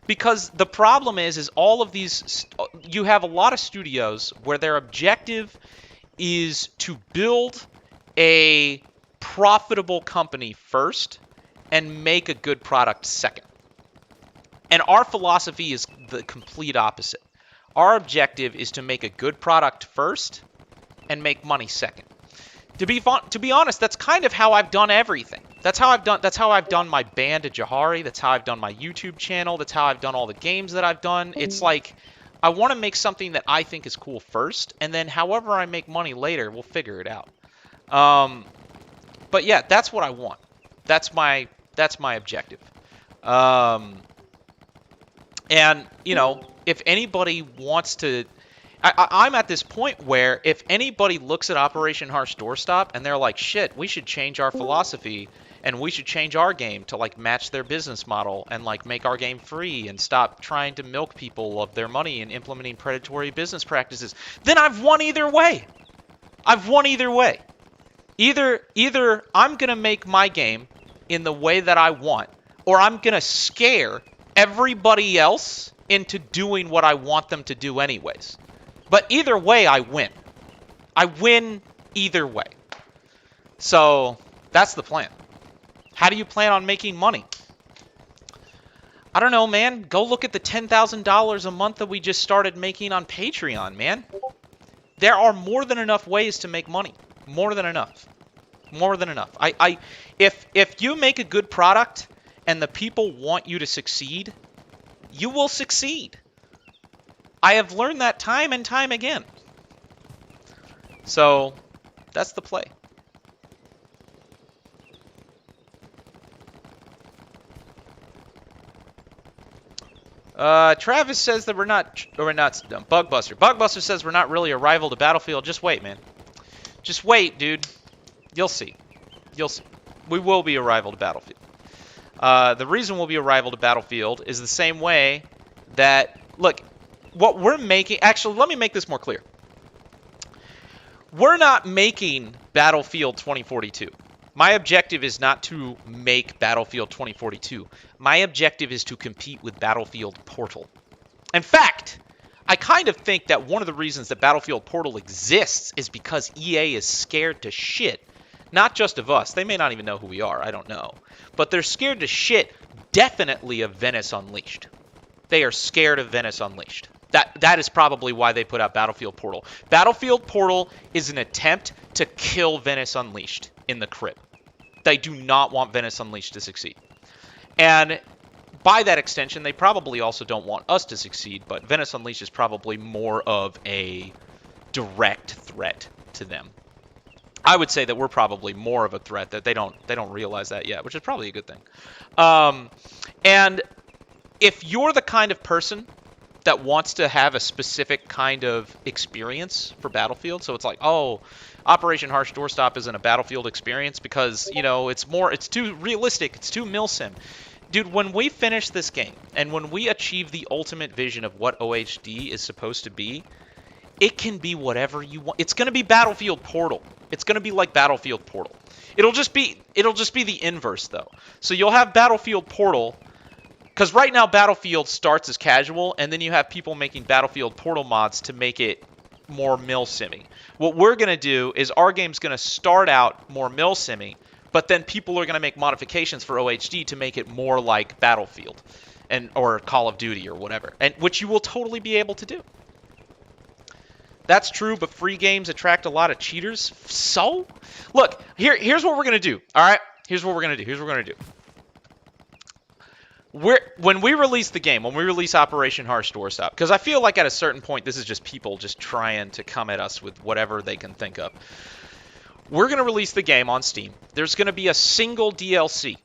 Because the problem is all of these, you have a lot of studios where their objective is to build a profitable company first and make a good product second. And our philosophy is the complete opposite. Our objective is to make a good product first and make money second. To be honest, that's kind of how I've done everything. That's how I've done my band at Jahari. That's how I've done my YouTube channel. That's how I've done all the games that I've done. It's like I want to make something that I think is cool first, and then however I make money later, we'll figure it out. But yeah, that's what I want. That's my objective. And you know, if anybody wants to, I'm at this point where if anybody looks at Operation Harsh Doorstop and they're like, shit, we should change our philosophy and we should change our game to like match their business model and like make our game free and stop trying to milk people of their money and implementing predatory business practices, then I've won either way. I've won either way. Either I'm going to make my game in the way that I want, or I'm going to scare everybody else into doing what I want them to do anyways. But either way, I win. I win either way. So that's the plan. How do you plan on making money? I don't know, man. Go look at the $10,000 a month that we just started making on Patreon, man. There are more than enough ways to make money. More than enough. More than enough. If you make a good product and the people want you to succeed, you will succeed. I have learned that time and time again. So, that's the play. Travis says that we're not Bugbuster. Bugbuster says we're not really a rival to Battlefield. Just wait, man. Just wait, dude. You'll see. You'll see. We will be a rival to Battlefield. The reason we'll be a rival to Battlefield is the same way that, look, what we're making, actually, let me make this more clear. We're not making Battlefield 2042. My objective is not to make Battlefield 2042. My objective is to compete with Battlefield Portal. In fact, I kind of think that one of the reasons that Battlefield Portal exists is because EA is scared to shit. Not just of us. They may not even know who we are. I don't know. But they're scared to shit definitely of Venice Unleashed. They are scared of Venice Unleashed. That is probably why they put out Battlefield Portal. Battlefield Portal is an attempt to kill Venice Unleashed in the crib. They do not want Venice Unleashed to succeed. And by that extension, they probably also don't want us to succeed, but Venice Unleashed is probably more of a direct threat to them. I would say that we're probably more of a threat, that they don't realize that yet, which is probably a good thing. And if you're the kind of person that wants to have a specific kind of experience for Battlefield, so it's like, oh, Operation Harsh Doorstop isn't a Battlefield experience because, you know, it's too realistic, it's too Milsim. Dude, when we finish this game, and when we achieve the ultimate vision of what OHD is supposed to be, it can be whatever you want. It's going to be Battlefield Portal. It's going to be like Battlefield Portal. It'll just be the inverse, though. So you'll have Battlefield Portal, because right now Battlefield starts as casual, and then you have people making Battlefield Portal mods to make it more Milsim-y. What we're going to do is our game's going to start out more Milsim-y, but then people are going to make modifications for OHD to make it more like Battlefield or Call of Duty or whatever, and which you will totally be able to do. That's true, but free games attract a lot of cheaters. So, look, here's what we're gonna do. All right, here's what we're gonna do. When we release the game, when we release Operation Harsh Doorstop, because I feel like at a certain point this is just people just trying to come at us with whatever they can think of. We're going to release the game on Steam. There's going to be a single DLC.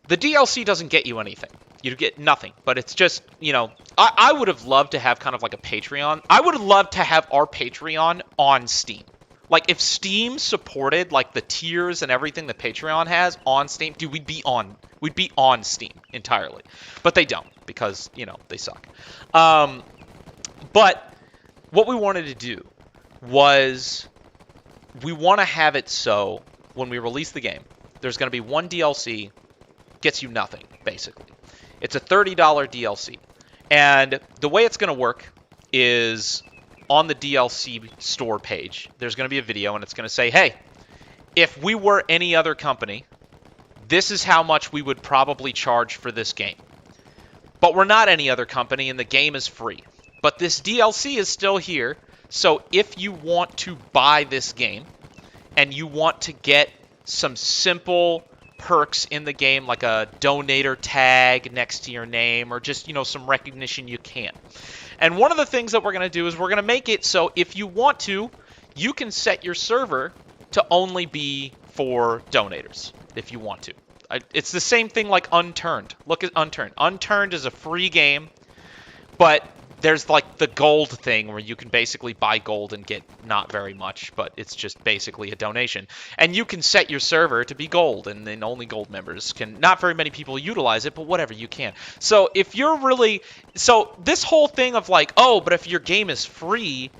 The DLC doesn't get you anything. You get nothing, but it's just, you know, I would have loved to have kind of like a Patreon. I would have loved to have our Patreon on Steam. Like, if Steam supported, like, the tiers and everything that Patreon has on Steam, dude, we'd be on Steam entirely. But they don't, because, you know, they suck. But what we wanted to do was we want to have it so when we release the game, there's going to be one DLC, gets you nothing, basically. It's a $30 DLC. And the way it's going to work is on the DLC store page, there's going to be a video, and it's going to say, hey, if we were any other company, this is how much we would probably charge for this game. But we're not any other company, and the game is free. But this DLC is still here, so if you want to buy this game, and you want to get some simple perks in the game, like a donator tag next to your name, or just, you know, some recognition, you can. And one of the things that we're going to do is we're going to make it so if you want to, you can set your server to only be for donators, if you want to. It's the same thing like Unturned. Look at Unturned. Unturned is a free game, but there's like the gold thing where you can basically buy gold and get not very much, but it's just basically a donation. And you can set your server to be gold, and then only gold members can. Not very many people utilize it, but whatever, you can. So if you're really... So this whole thing of like, oh, but if your game is free,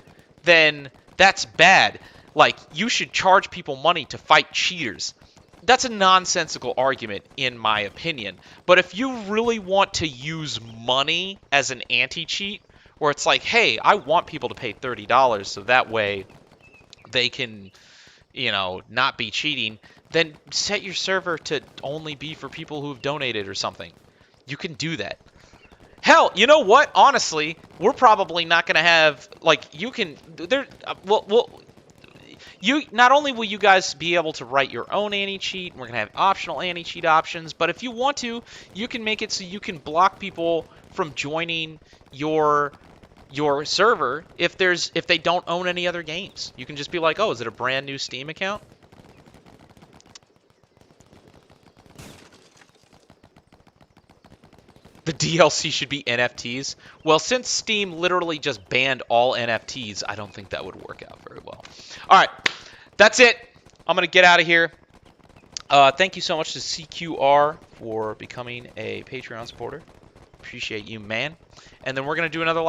then that's bad. Like, you should charge people money to fight cheaters. That's a nonsensical argument, in my opinion. But if you really want to use money as an anti-cheat, where it's like, hey, I want people to pay $30 so that way they can, you know, not be cheating, then set your server to only be for people who have donated or something. You can do that. Hell, you know what? Honestly, we're probably not going to have, like, you can, not only will you guys be able to write your own anti-cheat, we're going to have optional anti-cheat options, but if you want to, you can make it so you can block people from joining your server if they don't own any other games. You can just be like, oh, is it a brand new Steam account? The DLC should be NFTs. Well, since Steam literally just banned all NFTs, I don't think that would work out very well. All right, that's it. I'm going to get out of here. Thank you so much to CQR for becoming a Patreon supporter. Appreciate you, man. And then we're going to do another live